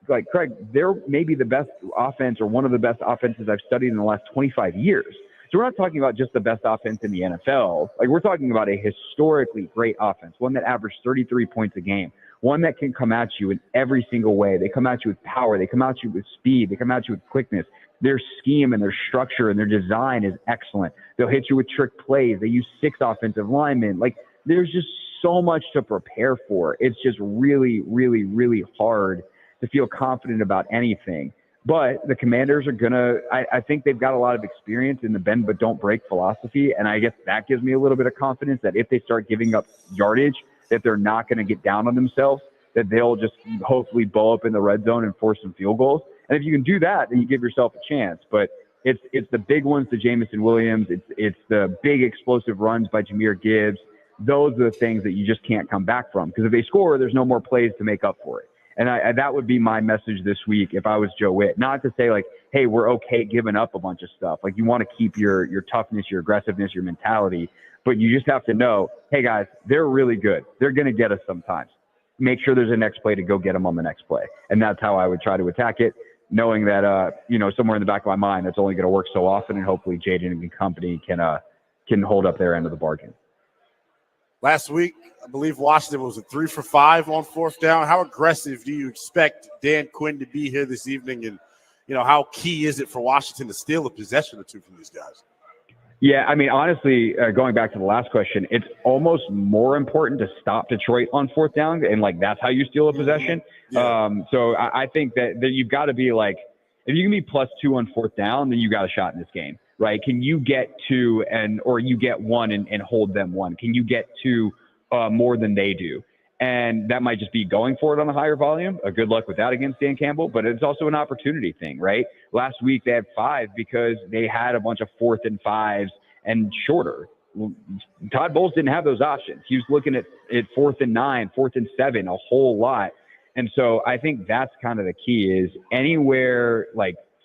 Craig, they're maybe the best offense or one of the best offenses I've studied in the last 25 years. So we're not talking about just the best offense in the NFL. We're talking about a historically great offense, one that averaged 33 points a game, one that can come at you in every single way. They come at you with power. They come at you with speed. They come at you with quickness. Their scheme and their structure and their design is excellent. They'll hit you with trick plays. They use 6 offensive linemen. There's just so much to prepare for. It's just really, really, really hard to feel confident about anything. But the Commanders are going to – I think they've got a lot of experience in the bend but don't break philosophy, and I guess that gives me a little bit of confidence that if they start giving up yardage, that they're not going to get down on themselves, that they'll just hopefully bow up in the red zone and force some field goals. And if you can do that, then you give yourself a chance. But it's the big ones to Jamison Williams. It's the big explosive runs by Jahmyr Gibbs. Those are the things that you just can't come back from, because if they score, there's no more plays to make up for it. And that would be my message this week if I was Joe Witt. Not to say hey, we're okay giving up a bunch of stuff. You want to keep your toughness, your aggressiveness, your mentality, but you just have to know, hey guys, they're really good. They're going to get us sometimes. Make sure there's a next play to go get them on the next play. And that's how I would try to attack it, knowing that somewhere in the back of my mind that's only going to work so often, and hopefully Jayden and company can hold up their end of the bargain. Last week, I believe Washington was 3 for 5 on 4th down. How aggressive do you expect Dan Quinn to be here this evening? And, how key is it for Washington to steal a possession or two from these guys? Yeah, I mean, honestly, going back to the last question, it's almost more important to stop Detroit on 4th down, and that's how you steal a possession. Yeah. So I think that you've got to be if you can be +2 on 4th down, then you got a shot in this game. Right? Can you get 2 or you get 1 and hold them 1? Can you get 2 more than they do? And that might just be going for it on a higher volume. Good luck with that against Dan Campbell, but it's also an opportunity thing, right? Last week they had 5 because they had a bunch of 4th and 5s and shorter. Todd Bowles didn't have those options. He was looking at 4th and 9, 4th and 7, a whole lot. And so I think that's kind of the key is anywhere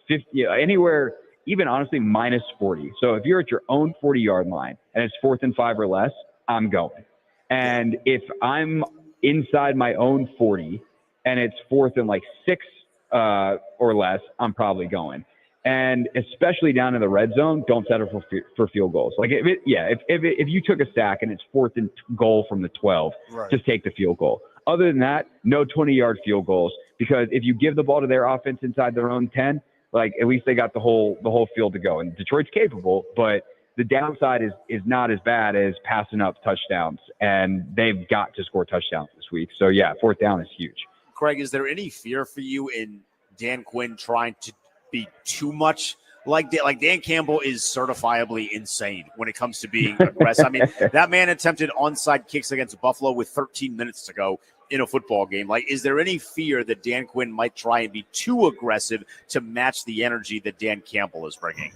50, anywhere – even honestly, -40. So if you're at your own 40-yard line and it's 4th and 5 or less, I'm going. And if I'm inside my own 40 and it's 4th and 6 or less, I'm probably going. And especially down in the red zone, don't settle for field goals. If you took a sack and it's 4th and goal from the 12, right, just take the field goal. Other than that, no 20-yard field goals, because if you give the ball to their offense inside their own 10, at least they got the whole field to go. And Detroit's capable, but the downside is not as bad as passing up touchdowns, and they've got to score touchdowns this week. So, yeah, 4th down is huge. Craig, is there any fear for you in Dan Quinn trying to be too much like Dan Campbell is certifiably insane when it comes to being aggressive? I mean, that man attempted onside kicks against Buffalo with 13 minutes to go in a football game. Is there any fear that Dan Quinn might try and be too aggressive to match the energy that Dan Campbell is bringing?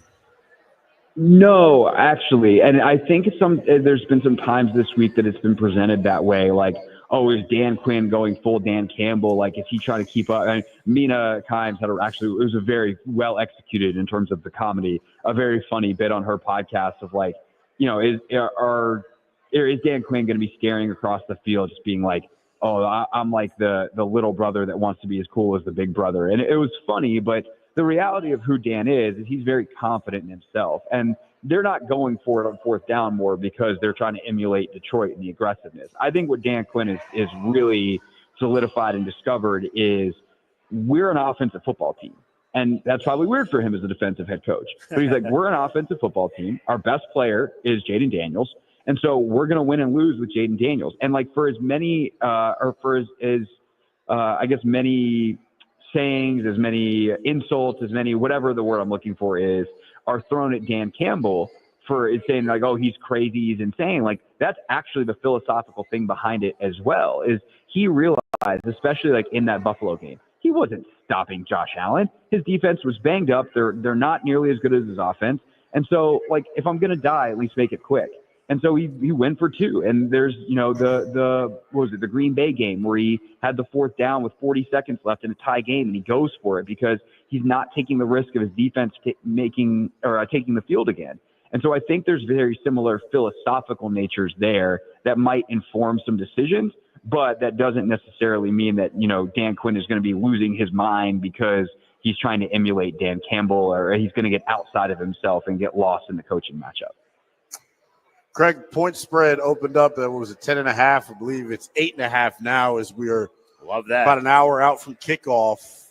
No, actually. And I think there's been some times this week that it's been presented that way. Is Dan Quinn going full Dan Campbell? Is he trying to keep up? And Mina Kimes it was a very well executed in terms of the comedy, a very funny bit on her podcast of is Dan Quinn going to be staring across the field, just being I'm like the little brother that wants to be as cool as the big brother. And it was funny, but the reality of who Dan is he's very confident in himself. And they're not going for it on fourth down more because they're trying to emulate Detroit in the aggressiveness. I think what Dan Quinn is really solidified and discovered is we're an offensive football team. And that's probably weird for him as a defensive head coach. But he's like, we're an offensive football team. Our best player is Jayden Daniels. And so we're going to win and lose with Jayden Daniels. And like for as many, I guess many sayings, as many insults, as many, whatever the word I'm looking for is, are thrown at Dan Campbell for saying like, oh, he's crazy, he's insane. Like that's actually the philosophical thing behind it as well, is he realized, especially like in that Buffalo game, he wasn't stopping Josh Allen. His defense was banged up. They're not nearly as good as his offense. And so like, if I'm going to die, at least make it quick. And so he went for two. And there's, the Green Bay game where he had the fourth down with 40 seconds left in a tie game, and he goes for it because he's not taking the risk of his defense taking the field again. And so I think there's very similar philosophical natures there that might inform some decisions, but that doesn't necessarily mean that, Dan Quinn is going to be losing his mind because he's trying to emulate Dan Campbell, or he's going to get outside of himself and get lost in the coaching matchup. Craig, point spread opened up at, 10.5? I believe it's 8.5 now as we are about an hour out from kickoff.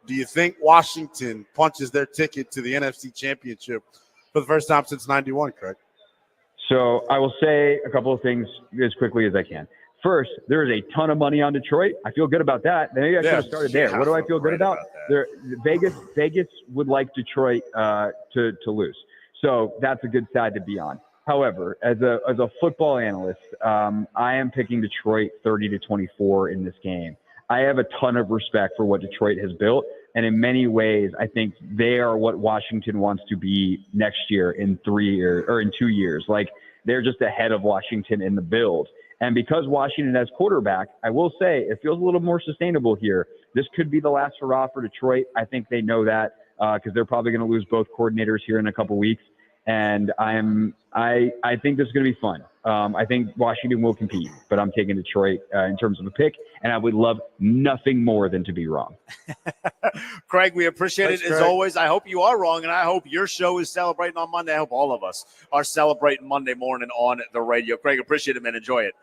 Do you think Washington punches their ticket to the NFC Championship for the first time since 91, Craig? So I will say a couple of things as quickly as I can. First, there is a ton of money on Detroit. I feel good about that. Maybe I should have started there. What do I feel good about? Vegas would like Detroit to lose. So that's a good side to be on. However, as a football analyst, I am picking Detroit 30-24 in this game. I have a ton of respect for what Detroit has built, and in many ways, I think they are what Washington wants to be next year in 3 years or in 2 years. Like they're just ahead of Washington in the build. And because Washington has quarterback, I will say it feels a little more sustainable here. This could be the last hurrah for Detroit. I think they know that because they're probably going to lose both coordinators here in a couple weeks. And I think this is going to be fun. I think Washington will compete, but I'm taking Detroit in terms of a pick, and I would love nothing more than to be wrong. Craig, we appreciate it as always. I hope you are wrong, and I hope your show is celebrating on Monday. I hope all of us are celebrating Monday morning on the radio. Craig, appreciate it, man. Enjoy it.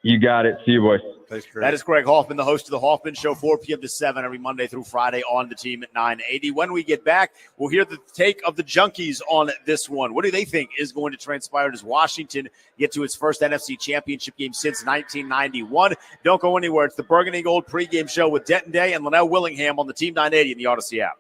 You got it. See you, boys. Thanks, Craig. That is Craig Hoffman, the host of The Hoffman Show, 4 p.m. to 7 every Monday through Friday on the team at 980. When we get back, we'll hear the take of the Junkies on this one. What do they think is going to transpire? Does Washington get to its first NFC Championship game since 1991? Don't go anywhere. It's the Burgundy Gold pregame show with Denton Day and Linnell Willingham on the Team 980 in the Odyssey app.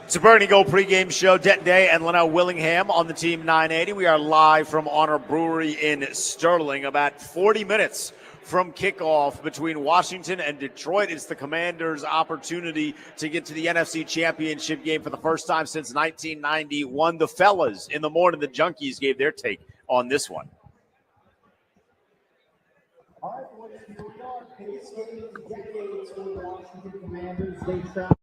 It's a Burgundy Gold pregame show. Denton Day and Linnell Willingham on the Team 980. We are live from Honor Brewery in Sterling, about 40 minutes from kickoff between Washington and Detroit. It's the Commanders' opportunity to get to the NFC Championship game for the first time since 1991. The fellas in the morning, the Junkies, gave their take on this one. All right, boys, here we are. Biggest game of decades for the Washington Commanders. They travel.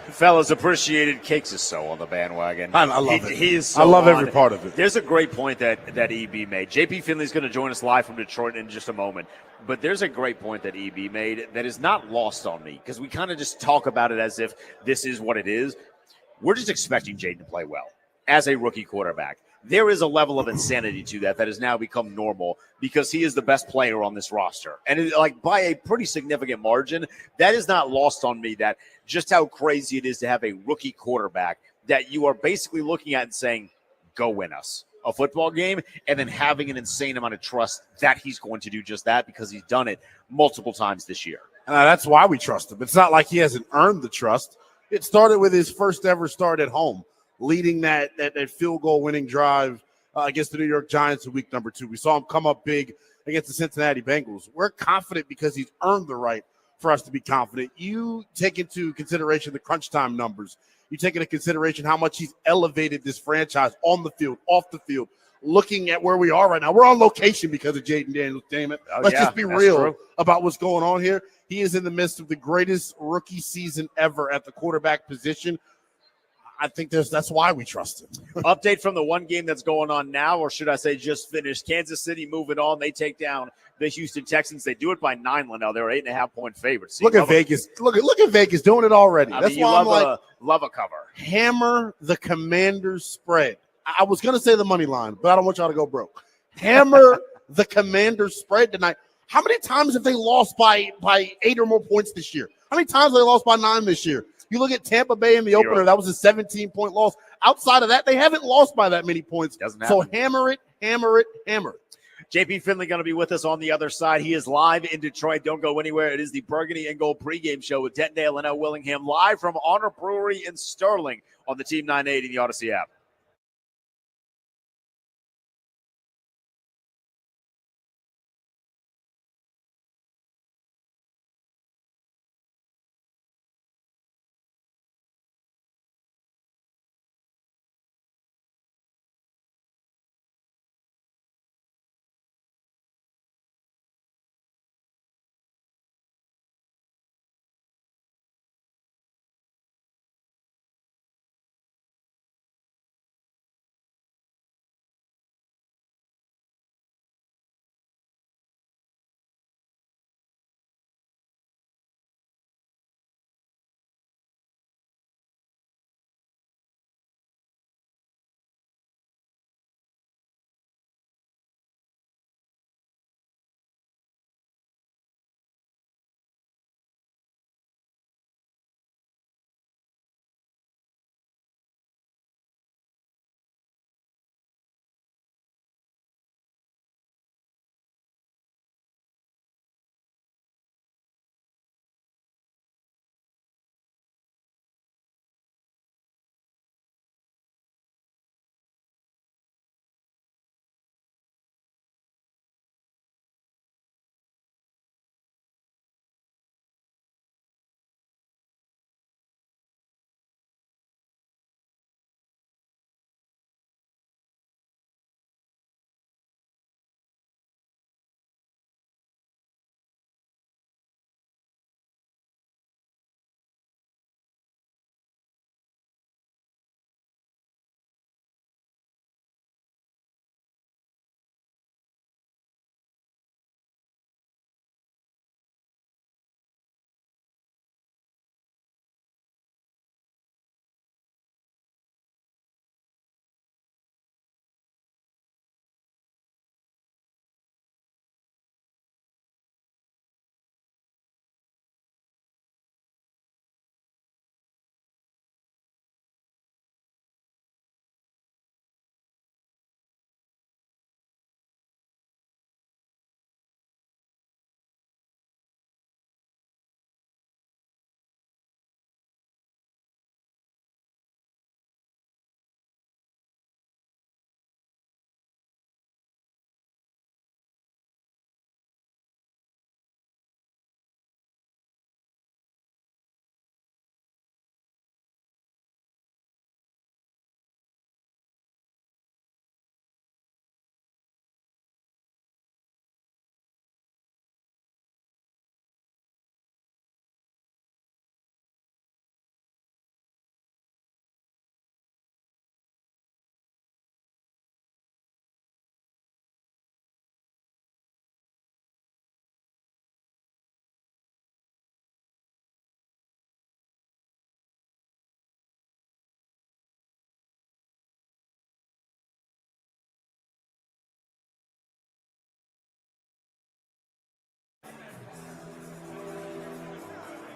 Fellas, appreciated Cakes is so on the bandwagon. I love it. He is so I love on every it. part of it. There's a great point that EB made. JP Finley's going to join us live from Detroit in just a moment. But there's a great point that EB made that is not lost on me because we kind of just talk about it as if this is what it is. We're just expecting Jayden to play well as a rookie quarterback. there is a level of insanity to that has now become normal because he is the best player on this roster. And like by a pretty significant margin, that is not lost on me, that just how crazy it is to have a rookie quarterback that you are basically looking at and saying, go win us a football game, and then having an insane amount of trust that he's going to do just that because he's done it multiple times this year. That's why we trust him. It's not like he hasn't earned the trust. It started with his first ever start at home, leading that field goal winning drive against the New York Giants in week number 2. We saw him come up big against the Cincinnati Bengals. We're confident because he's earned the right for us to be confident. You take into consideration the crunch time numbers. You take into consideration how much he's elevated this franchise on the field, off the field. Looking at where we are right now, we're on location because of Jayden Daniels. Damn it. Let's just be real about what's going on here. He is in the midst of the greatest rookie season ever at the quarterback position. I think that's why we trust him. Update from the one game that's going on now, or should I say just finished. Kansas City moving on. They take down the Houston Texans. They do it by 9, Linnell. They were 8.5-point favorites. So look at Vegas. Look at Vegas doing it already. That's why I'm like, love a cover. Hammer the Commanders spread. I was going to say the money line, but I don't want y'all to go broke. Hammer the Commanders spread tonight. How many times have they lost by 8 or more points this year? How many times have they lost by 9 this year? You look at Tampa Bay in the opener, that was a 17-point loss. Outside of that, they haven't lost by that many points. So hammer it, hammer it, hammer it. JP Finley going to be with us on the other side. He is live in Detroit. Don't go anywhere. It is the Burgundy and Gold pregame show with Dettendale and L. Willingham live from Honor Brewery in Sterling on the Team 980 and the Odyssey app.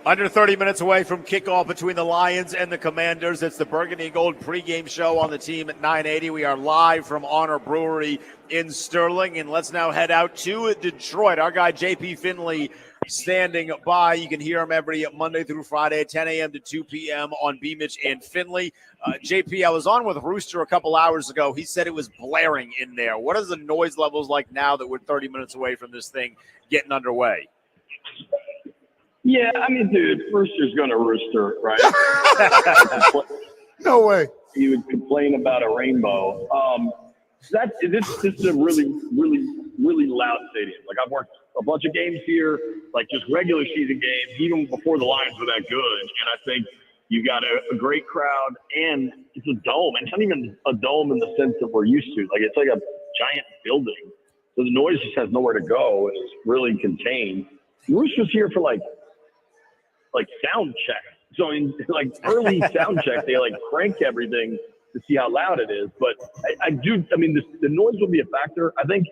Under 30 minutes away from kickoff between the Lions and the Commanders. It's the Burgundy and Gold pregame show on the team at 980. We are live from Honor Brewery in Sterling, and let's now head out to Detroit. Our guy JP Finley standing by. You can hear him every Monday through Friday, 10 a.m. to 2 p.m. on Beamich and Finley. JP, I was on with Rooster a couple hours ago. He said it was blaring in there. What is the noise levels like now that we're 30 minutes away from this thing getting underway? Yeah, I mean, dude, Rooster's going to rooster, right? No way. He would complain about a rainbow. This is a really, really, really loud stadium. Like, I've worked a bunch of games here, like just regular season games, even before the Lions were that good. And I think you got a great crowd, and it's a dome. It's not even a dome in the sense that we're used to. Like, it's like a giant building. So the noise just has nowhere to go, and it's really contained. Rooster's here for, like sound check. So in like early sound check, they like crank everything to see how loud it is. But I mean, the noise will be a factor. I think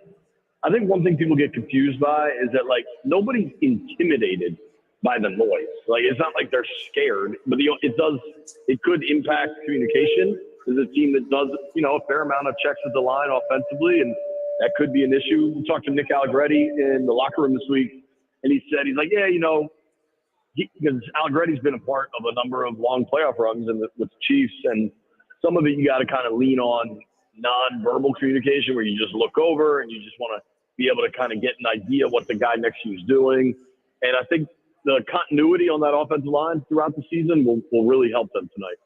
one thing people get confused by is that like nobody's intimidated by the noise. Like it's not like they're scared, but it could impact communication. There's a team that does, a fair amount of checks at the line offensively, and that could be an issue. We talked to Nick Allegretti in the locker room this week, and he said, he's like, yeah, because Allegretti's been a part of a number of long playoff runs with the Chiefs, and some of it you got to kind of lean on non-verbal communication where you just look over and you just want to be able to kind of get an idea what the guy next to you is doing. And I think the continuity on that offensive line throughout the season will really help them tonight.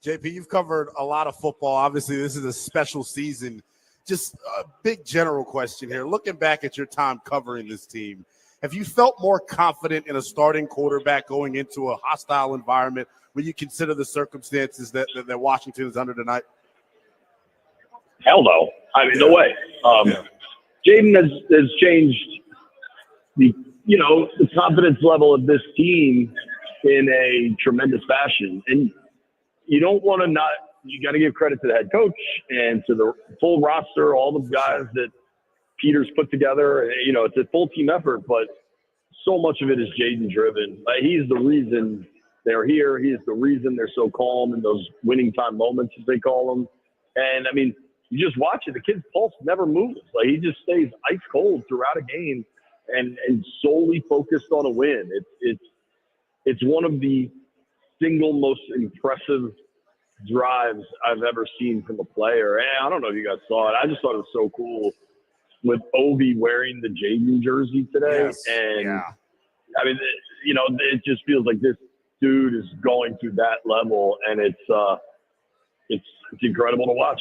JP, you've covered a lot of football. Obviously, this is a special season. Just a big general question here. Looking back at your time covering this team, have you felt more confident in a starting quarterback going into a hostile environment when you consider the circumstances that Washington is under tonight? Hell no. I mean, no way. Jayden has changed the confidence level of this team in a tremendous fashion. And you don't want to you got to give credit to the head coach and to the full roster, all the guys that Peter's put together. It's a full team effort, but so much of it is Jayden driven. He's the reason they're here. He is the reason they're so calm in those winning time moments, as they call them. And I mean, you just watch it. The kid's pulse never moves. Like he just stays ice cold throughout a game and solely focused on a win. It's one of the single most impressive drives I've ever seen from a player. And I don't know if you guys saw it. I just thought it was so cool with Ovi wearing the Jayden jersey today. Yes. And yeah. I mean, it just feels like this dude is going to that level, and it's incredible to watch.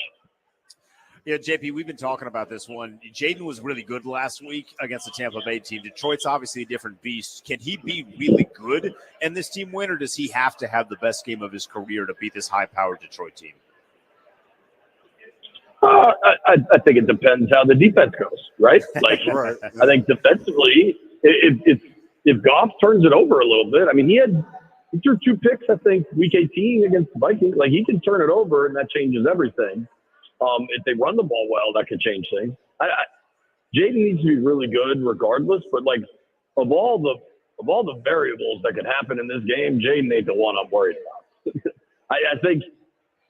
Yeah, JP, we've been talking about this one. Jayden was really good last week against the Tampa Bay team. Detroit's obviously a different beast. Can he be really good and this team win, or does he have to have the best game of his career to beat this high-powered Detroit team? I think it depends how the defense goes, right? Like, right. I think defensively, if Goff turns it over a little bit, I mean, he threw 2 picks, I think, week 18 against the Vikings. Like, he can turn it over, and that changes everything. If they run the ball well, that could change things. Jayden needs to be really good regardless, but, like, of all the variables that could happen in this game, Jayden ain't the one I'm worried about. I think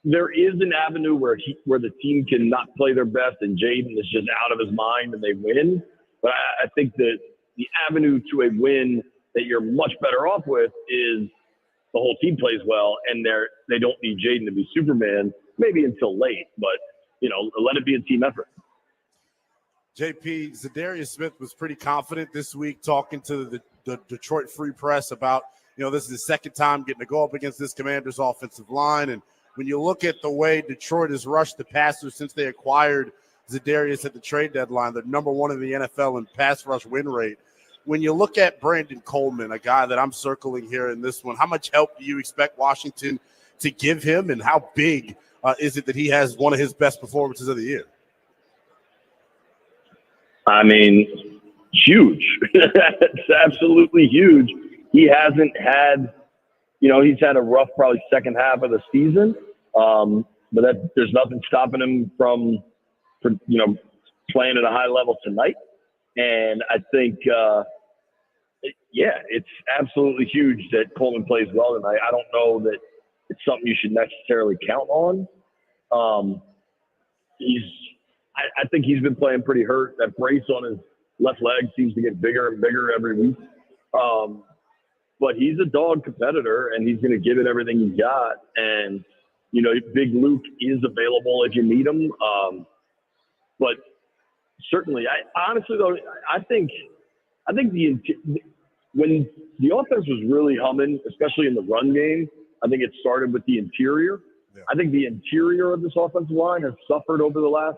there is an avenue where the team can not play their best and Jayden is just out of his mind and they win. But I think that the avenue to a win that you're much better off with is the whole team plays well and they don't need Jayden to be Superman, maybe until late, but let it be a team effort. JP, Zadarius Smith was pretty confident this week talking to the Detroit Free Press about, this is his second time getting to go up against this Commanders offensive line. And when you look at the way Detroit has rushed the passer since they acquired Zadarius at the trade deadline, they're number 1 in the NFL in pass rush win rate. When you look at Brandon Coleman, a guy that I'm circling here in this one, how much help do you expect Washington to give him, and how big is it that he has one of his best performances of the year? I mean, huge. It's absolutely huge. He hasn't had, he's had a rough probably second half of the season, but there's nothing stopping him from playing at a high level tonight. And I think Yeah, it's absolutely huge that Coleman plays well tonight. I don't know that it's something you should necessarily count on. I think he's been playing pretty hurt. That brace on his left leg seems to get bigger and bigger every week. But he's a dog competitor, and he's going to give it everything he's got. And, you know, Big Luke is available if you need him. But certainly, honestly, though, I think when the offense was really humming, especially in the run game, I think it started with the interior. Yeah. I think the interior of this offensive line has suffered over the last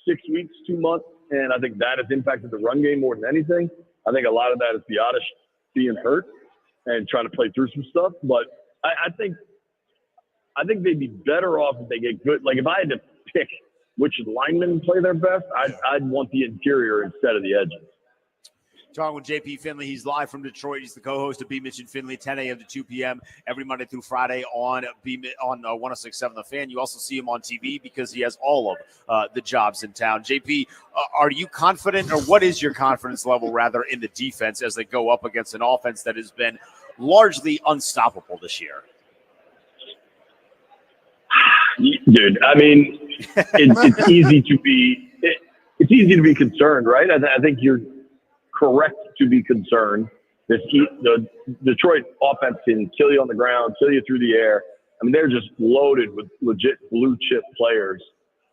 6 weeks, 2 months, and I think that has impacted the run game more than anything. I think a lot of that is Biotish being hurt and trying to play through some stuff. But I think they'd be better off if they get good. Like, if I had to pick which linemen play their best, I'd want the interior instead of the edges. Talking with JP Finley. He's live from Detroit. He's the co-host of B. Mitch and Finley, 10 a.m. to 2 p.m. every Monday through Friday on 106.7 The Fan. You also see him on TV because he has all of the jobs in town. JP, are you confident, or what is your confidence level, rather, in the defense as they go up against an offense that has been largely unstoppable this year? Dude, I mean, it's easy to be it's easy to be concerned, right? I think you're correct to be concerned. The Detroit offense can kill you on the ground, kill you through the air. I mean, they're just loaded with legit blue chip players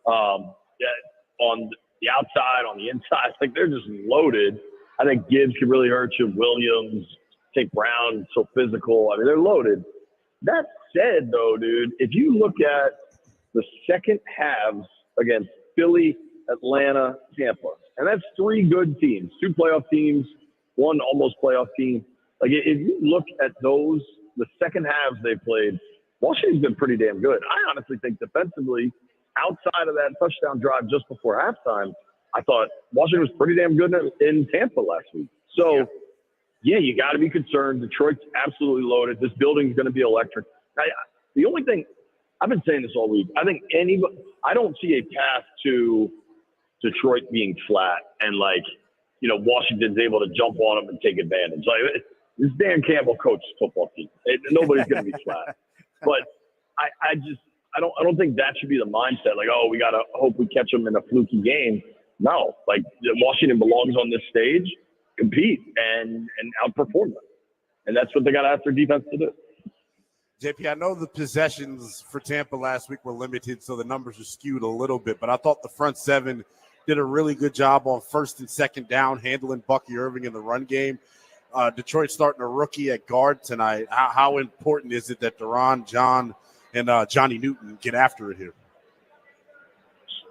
on the outside, on the inside. Like, they're just loaded. I think Gibbs can really hurt you. Williams, St. Brown, so physical. I mean, they're loaded. That said, though, dude, if you look at the second halves against Philly, Atlanta, Tampa, and that's 3 good teams, 2 playoff teams, 1 almost playoff team. Like, if you look at those, the second halves they played, Washington's been pretty damn good. I honestly think defensively, outside of that touchdown drive just before halftime, I thought Washington was pretty damn good in Tampa last week. So, yeah, you got to be concerned. Detroit's absolutely loaded. This building's going to be electric. The only thing, I've been saying this all week, I don't see a path to Detroit being flat and, like, you know, Washington's able to jump on them and take advantage. Like, this Dan Campbell coaches football team. Nobody's going to be flat. But I don't think that should be the mindset. Like, oh, we got to hope we catch them in a fluky game. No, like, Washington belongs on this stage, compete and outperform them. And that's what they got to ask their defense to do. JP, I know the possessions for Tampa last week were limited, so the numbers are skewed a little bit, but I thought the front seven did a really good job on first and second down, handling Bucky Irving in the run game. Detroit starting a rookie at guard tonight. How important is it that Deron, John, and Johnny Newton get after it here?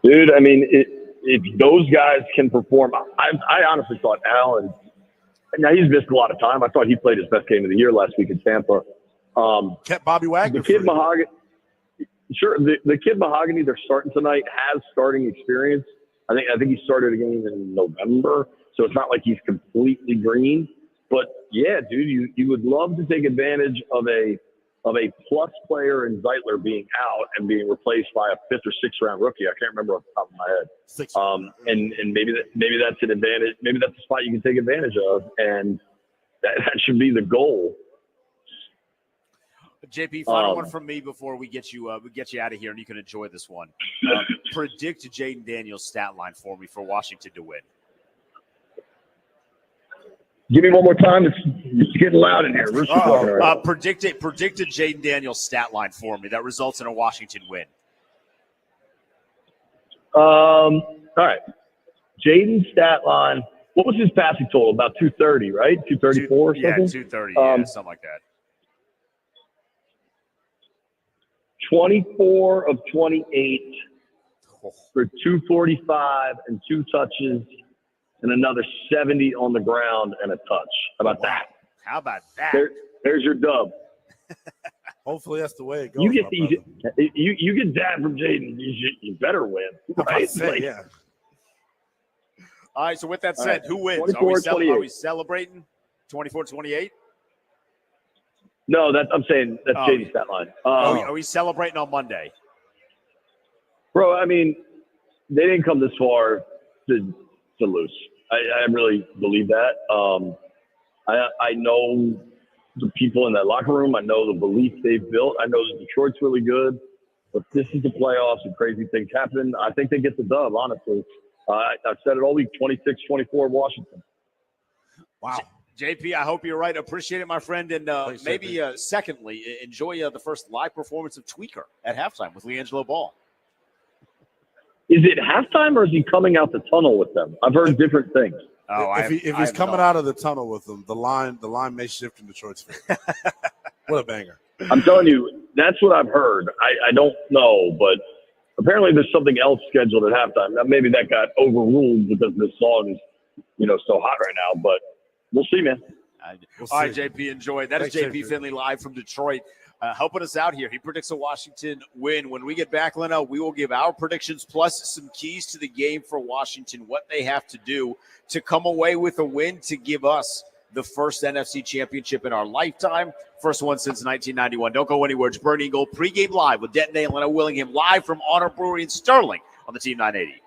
Dude, I mean, if those guys can perform, I honestly thought Allen, now he's missed a lot of time. I thought he played his best game of the year last week in Tampa. Kept Bobby Wagner. The kid Mahogany, sure. The kid Mahogany, they're starting tonight, has starting experience. I think he started a game in November, so it's not like he's completely green. But yeah, dude, you would love to take advantage of a plus player in Zeitler being out and being replaced by a 5th or 6th round rookie. I can't remember off the top of my head. And maybe that's an advantage. Maybe that's a spot you can take advantage of, and that should be the goal. JP, final one from me before we get you out of here, and you can enjoy this one. Predict Jayden Daniels' stat line for me for Washington to win. Give me one more time. It's getting loud in here. Predict a Jayden Daniels' stat line for me that results in a Washington win. All right. Jayden's stat line. What was his passing total? About 230, right? 234 or something? Yeah, 230. Something like that. 24 of 28 for 245 and 2 touches and another 70 on the ground and a touch. How about that? How about that? There's your dub. Hopefully that's the way it goes. You get that from Jayden. You better win. Right? Yeah. All right, so with that said, who wins? Are we celebrating 24-28? No, I'm saying that's Jayden's stat line. Are we celebrating on Monday? Bro, I mean, they didn't come this far to lose. I really believe that. I know the people in that locker room. I know the belief they've built. I know that Detroit's really good. But this is the playoffs and crazy things happen. I think they get the dub, honestly. I've said it all week, 26-24 Washington. Wow. JP, I hope you're right. Appreciate it, my friend. And maybe secondly, enjoy the first live performance of Tweaker at halftime with LiAngelo Ball. Is it halftime or is he coming out the tunnel with them? I've heard different things. Oh, if he's coming out of the tunnel with them, the line may shift in Detroit's favor. What a banger. I'm telling you, that's what I've heard. I don't know, but apparently there's something else scheduled at halftime. Now, maybe that got overruled because this song is, so hot right now, but we'll see, man. All right, JP, enjoy. That is JP Finley live from Detroit, helping us out here. He predicts a Washington win. When we get back, Leno, we will give our predictions plus some keys to the game for Washington, what they have to do to come away with a win to give us the first NFC championship in our lifetime. First one since 1991. Don't go anywhere. It's Burn Eagle pregame live with Denton and Leno Willingham live from Honor Brewery in Sterling on the Team 980.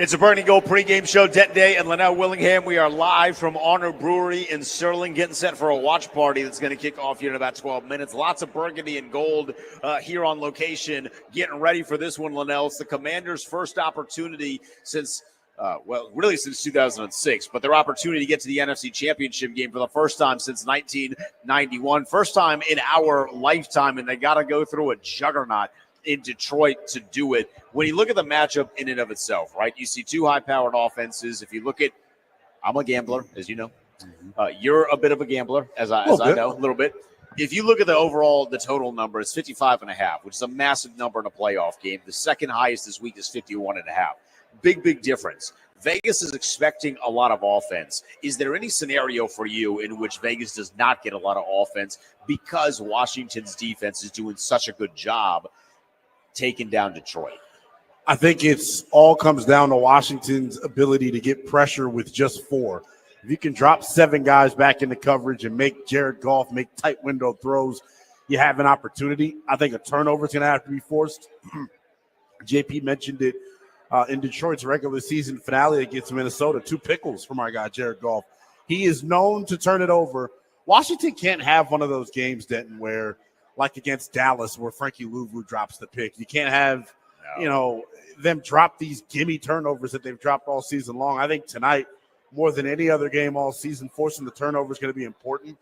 It's a Burgundy Gold pregame show, Denton Day and Linnell Willingham. We are live from Honor Brewery in Sterling, getting set for a watch party that's going to kick off here in about 12 minutes. Lots of Burgundy and Gold here on location, getting ready for this one, Linnell. It's the Commanders' first opportunity since, really since 2006, but their opportunity to get to the NFC Championship game for the first time since 1991. First time in our lifetime, and they got to go through a juggernaut in Detroit to do it. When you look at the matchup in and of itself, right, you see two high-powered offenses. If you look at, I'm a gambler, as you know. You're a bit of a gambler, as I know, a little bit. If you look at the total number, it's 55.5, which is a massive number in a playoff game. The second highest this week is 51.5. Big difference. Vegas is expecting a lot of offense. Is there any scenario for you in which Vegas does not get a lot of offense because Washington's defense is doing such a good job taking down Detroit? I think it's all comes down to Washington's ability to get pressure with just 4. If you can drop 7 guys back into coverage and make Jared Goff make tight window throws, you have an opportunity. I think a turnover is going to have to be forced. JP mentioned it in Detroit's regular season finale against Minnesota. 2 pickles from our guy, Jared Goff. He is known to turn it over. Washington can't have one of those games, Denton, where like against Dallas, where Frankie Louvu drops the pick. You can't have, them drop these gimme turnovers that they've dropped all season long. I think tonight, more than any other game all season, forcing the turnover is going to be important.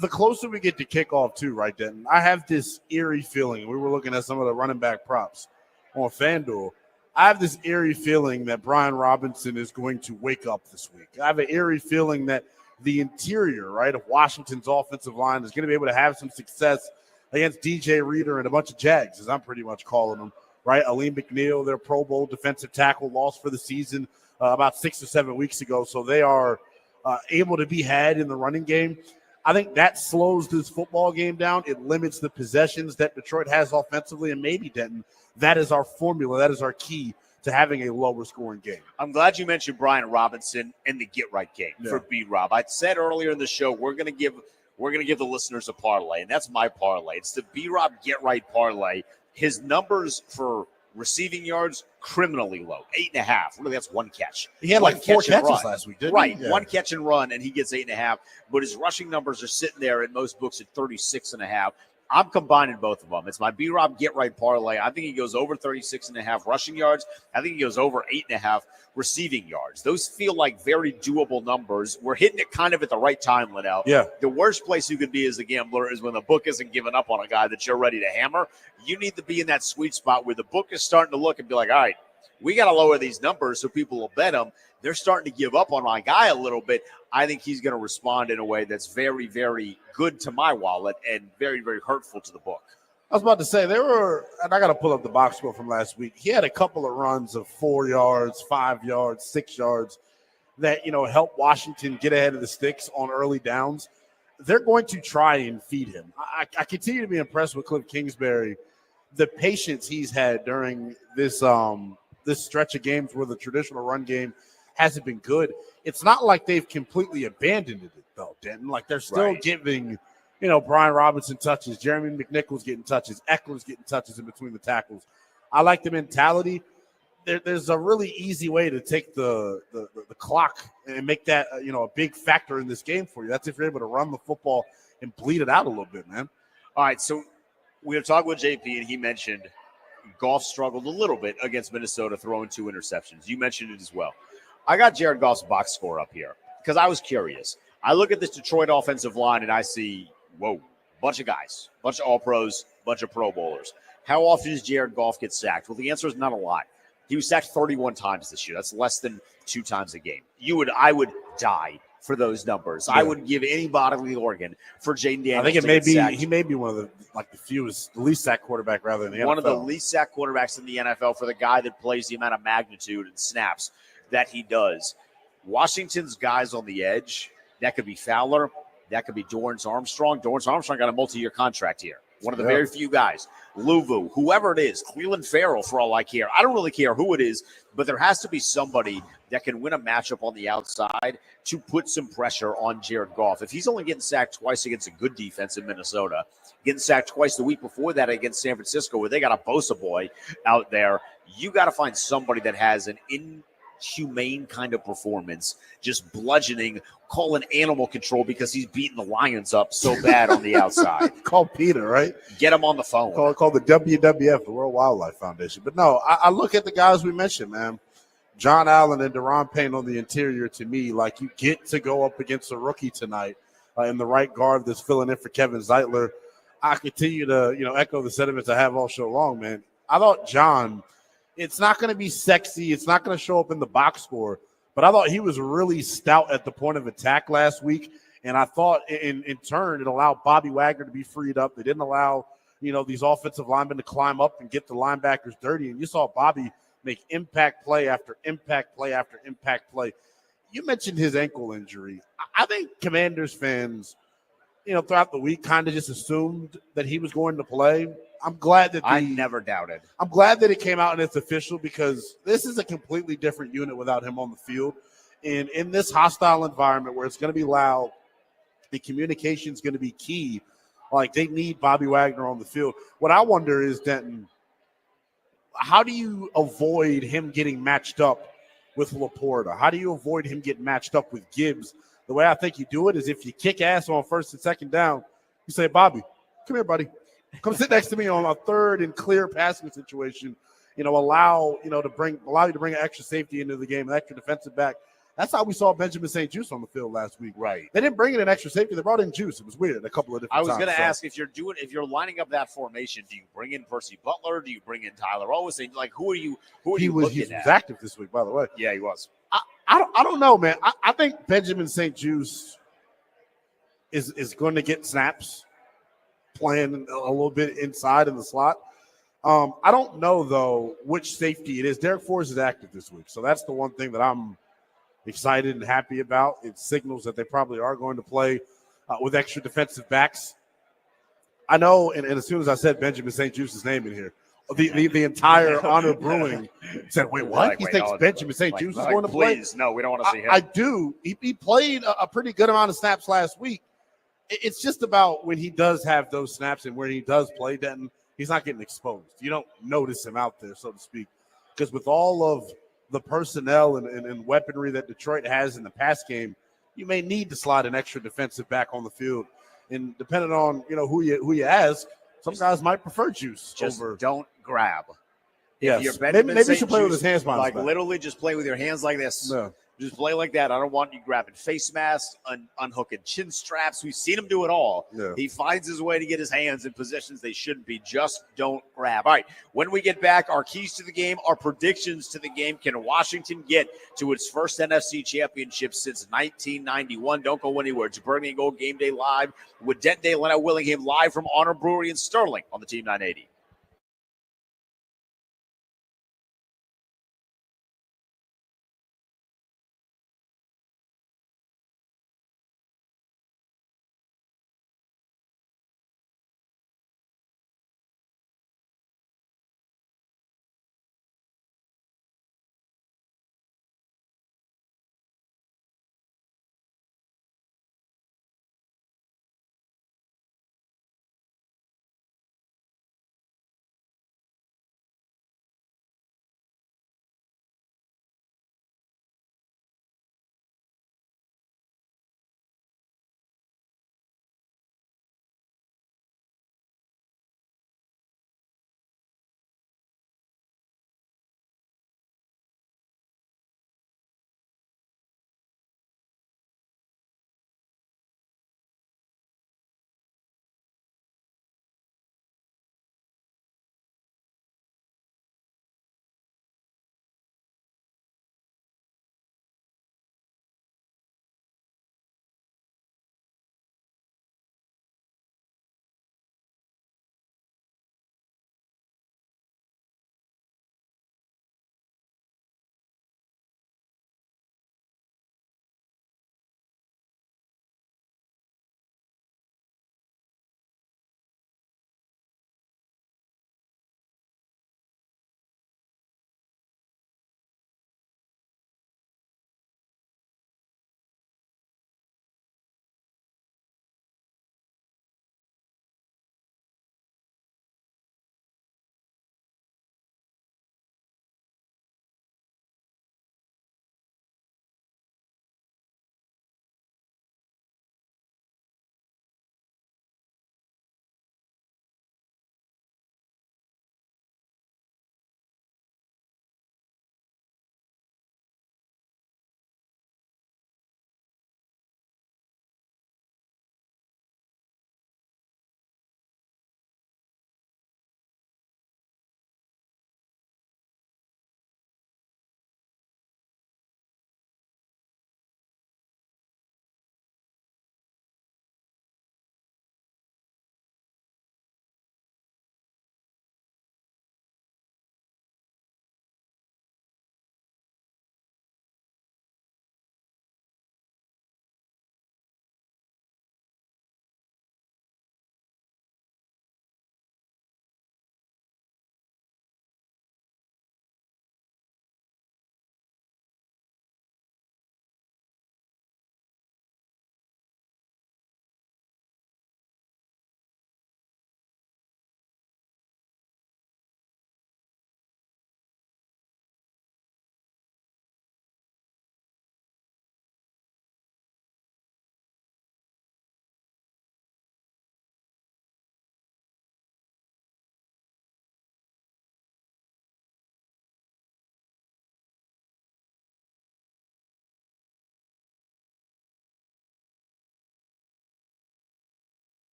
The closer we get to kickoff, too, right, Denton, I have this eerie feeling. We were looking at some of the running back props on FanDuel. I have this eerie feeling that Brian Robinson is going to wake up this week. I have an eerie feeling that the interior, right, of Washington's offensive line is going to be able to have some success against DJ Reader and a bunch of Jags, as I'm pretty much calling them, right? Aleem McNeil, their Pro Bowl defensive tackle, lost for the season about 6 or 7 weeks ago. So they are able to be had in the running game. I think that slows this football game down. It limits the possessions that Detroit has offensively, and maybe, Denton, that is our formula. That is our key to having a lower scoring game. I'm glad you mentioned Brian Robinson and the get-right game for B-Rob. I said earlier in the show we're going to give the listeners a parlay, and that's my parlay. It's the B-Rob get-right parlay. His numbers for receiving yards, criminally low, 8.5. Really, that's 1 catch. He had like 4 catches last week, didn't he? Right, 1 catch and run, and he gets 8.5. But his rushing numbers are sitting there in most books at 36.5. I'm combining both of them. It's my B-Rob get-right parlay. I think he goes over 36.5 rushing yards. I think he goes over 8.5 receiving yards. Those feel like very doable numbers. We're hitting it kind of at the right time, Linnell. Yeah. The worst place you could be as a gambler is when the book isn't giving up on a guy that you're ready to hammer. You need to be in that sweet spot where the book is starting to look and be like, all right, we got to lower these numbers so people will bet them. They're starting to give up on my guy a little bit. I think he's going to respond in a way that's very, very good to my wallet and very, very hurtful to the book. I was about to say, and I got to pull up the box score from last week. He had a couple of runs of 4 yards, 5 yards, 6 yards that, helped Washington get ahead of the sticks on early downs. They're going to try and feed him. I continue to be impressed with Cliff Kingsbury, the patience he's had during this stretch of games where the traditional run game hasn't been good. It's not like they've completely abandoned it, though, Denton. Like, they're still giving, Brian Robinson touches, Jeremy McNichols getting touches, Eckler's getting touches in between the tackles. I like the mentality. There's a really easy way to take the clock and make that, a big factor in this game for you. That's if you're able to run the football and bleed it out a little bit, man. All right, so we were talking with JP, and he mentioned Goff struggled a little bit against Minnesota, throwing 2 interceptions. You mentioned it as well. I got Jared Goff's box score up here because I was curious. I look at this Detroit offensive line, and I see, bunch of guys, bunch of all-pros, bunch of Pro Bowlers. How often does Jared Goff get sacked? Well, the answer is not a lot. He was sacked 31 times this year. That's less than 2 times a game. I would die for those numbers. Yeah. I would give any bodily organ for Jayden Daniels. I think he may be one of the least sacked quarterback rather than the NFL. One of the least sacked quarterbacks in the NFL for the guy that plays the amount of magnitude and snaps that he does. Washington's guys on the edge, that could be Fowler, that could be Dorrance Armstrong. Dorrance Armstrong got a multi-year contract here. One of the very few guys. Louvu, whoever it is, Cleveland Farrell, for all I care. I don't really care who it is, but there has to be somebody that can win a matchup on the outside to put some pressure on Jared Goff. If he's only getting sacked twice against a good defense in Minnesota, getting sacked twice the week before that against San Francisco where they got a Bosa boy out there, you got to find somebody that has an humane kind of performance, just bludgeoning, calling animal control because he's beating the Lions up so bad on the outside. Call Peter, right? Get him on the phone. Call the WWF, the World Wildlife Foundation. But no, I look at the guys we mentioned, man. John Allen and Deron Payne on the interior, to me, like, you get to go up against a rookie tonight in the right guard that's filling in for Kevin Zeitler. I continue to, echo the sentiments I have all show long, man. I thought John, it's not going to be sexy. It's not going to show up in the box score, but I thought he was really stout at the point of attack last week. And I thought in turn, it allowed Bobby Wagner to be freed up. They didn't allow, these offensive linemen to climb up and get the linebackers dirty. And you saw Bobby make impact play after impact play after impact play. You mentioned his ankle injury. I think Commanders fans, throughout the week kind of just assumed that he was going to play. I'm glad that I never doubted. I'm glad that it came out and it's official, because this is a completely different unit without him on the field. And in this hostile environment where it's going to be loud, the communication is going to be key. Like, they need Bobby Wagner on the field. What I wonder is, Denton, how do you avoid him getting matched up with Laporta? How do you avoid him getting matched up with Gibbs? The way I think you do it is if you kick ass on first and second down, you say, Bobby, come here, buddy. Come sit next to me on a third and clear passing situation. Allow you to bring an extra safety into the game, an extra defensive back. That's how we saw Benjamin St. Juste on the field last week. Right. They didn't bring in an extra safety. They brought in Juice. It was weird a couple of different times. I was going to ask, if you're lining up that formation, do you bring in Percy Butler? Do you bring in Tyler Owens? Like, who are you looking at? He was active this week, by the way. Yeah, he was. I don't know, man. I think Benjamin St. Juste is going to get snaps playing a little bit inside in the slot. I don't know, though, which safety it is. Derek Forrest is active this week, so that's the one thing that I'm excited and happy about. It signals that they probably are going to play with extra defensive backs. I know, and as soon as I said Benjamin St. Juste's name in here, the entire Honor Brewing said, wait, what? He thinks Benjamin St. Juste is going to play? Please, no, we don't want to see him. I do. He played a pretty good amount of snaps last week. It's just about when he does have those snaps and where he does play, Denton, he's not getting exposed. You don't notice him out there, so to speak, because with all of the personnel and weaponry that Detroit has in the pass game, you may need to slide an extra defensive back on the field. And depending on who you ask, some guys might prefer Juice over. Don't grab. Yes, maybe you should play with his hands behind his back. Literally just play with your hands like this. No. Just play like that. I don't want you grabbing face masks, unhooking chin straps. We've seen him do it all. Yeah. He finds his way to get his hands in positions they shouldn't be. Just don't grab. All right, when we get back, our keys to the game, our predictions to the game. Can Washington get to its first NFC championship since 1991? Don't go anywhere. It's Burgundy Gold Game Day Live with Denton Day, Leonard Willingham, live from Honor Brewery in Sterling on the Team 980.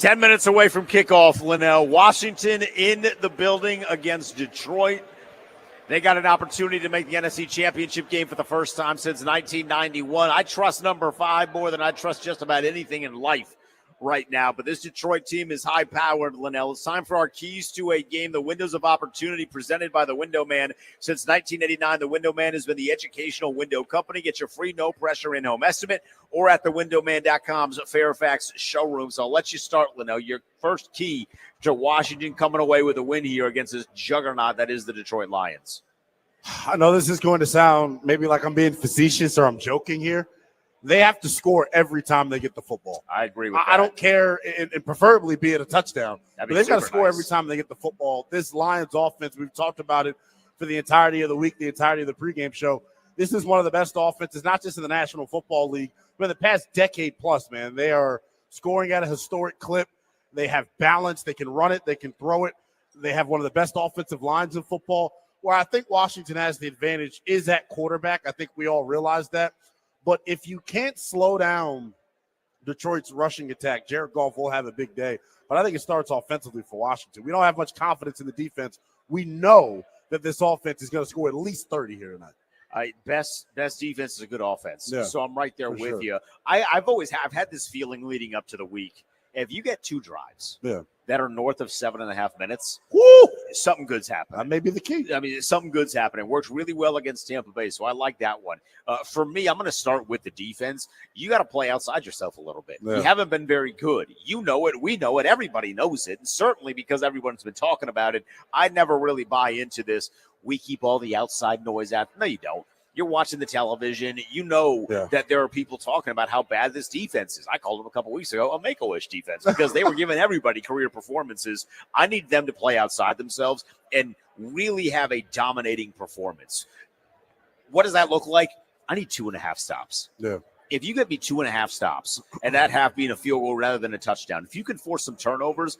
10 minutes away from kickoff, Linnell. Washington in the building against Detroit. They got an opportunity to make the NFC Championship game for the first time since 1991. I trust number 5 more than I trust just about anything in life right now. But this Detroit team is high-powered, Linnell. It's time for our keys to a game, the windows of opportunity presented by the Window Man. Since 1989, the Window Man has been the educational window company. Get your free no-pressure in-home estimate or at thewindowman.com's Fairfax showroom. So I'll let you start, Linnell. Your first key to Washington coming away with a win here against this juggernaut that is the Detroit Lions. I know this is going to sound maybe like I'm being facetious or I'm joking here. They have to score every time they get the football. I agree with that. I don't care, and preferably be it a touchdown. But they've got to score every time they get the football. This Lions offense, we've talked about it for the entirety of the week, the entirety of the pregame show. This is one of the best offenses, not just in the National Football League, but in the past decade plus, man. They are scoring at a historic clip. They have balance. They can run it. They can throw it. They have one of the best offensive lines in football. Where I think Washington has the advantage is at quarterback. I think we all realize that. But if you can't slow down Detroit's rushing attack, Jared Goff will have a big day. But I think it starts offensively for Washington. We don't have much confidence in the defense. We know that this offense is going to score at least 30 here tonight. Best defense is a good offense. Yeah, so I'm right there with sure. you. I've had this feeling leading up to the week. If you get 2 drives that are north of 7.5 minutes, something good's happening. That may be the key. I mean, something good's happening. Works really well against Tampa Bay, so I like that one. For me, I'm going to start with the defense. You got to play outside yourself a little bit. Yeah. You haven't been very good. You know it. We know it. Everybody knows it. And certainly because everyone's been talking about it, I never really buy into this. We keep all the outside noise out. No, you don't. You're watching the television. You know that there are people talking about how bad this defense is. I called them a couple weeks ago a Make-A-Wish defense because they were giving everybody career performances. I need them to play outside themselves and really have a dominating performance. What does that look like? I need 2.5 stops. Yeah. If you get me 2.5 stops and that half being a field goal rather than a touchdown, if you can force some turnovers,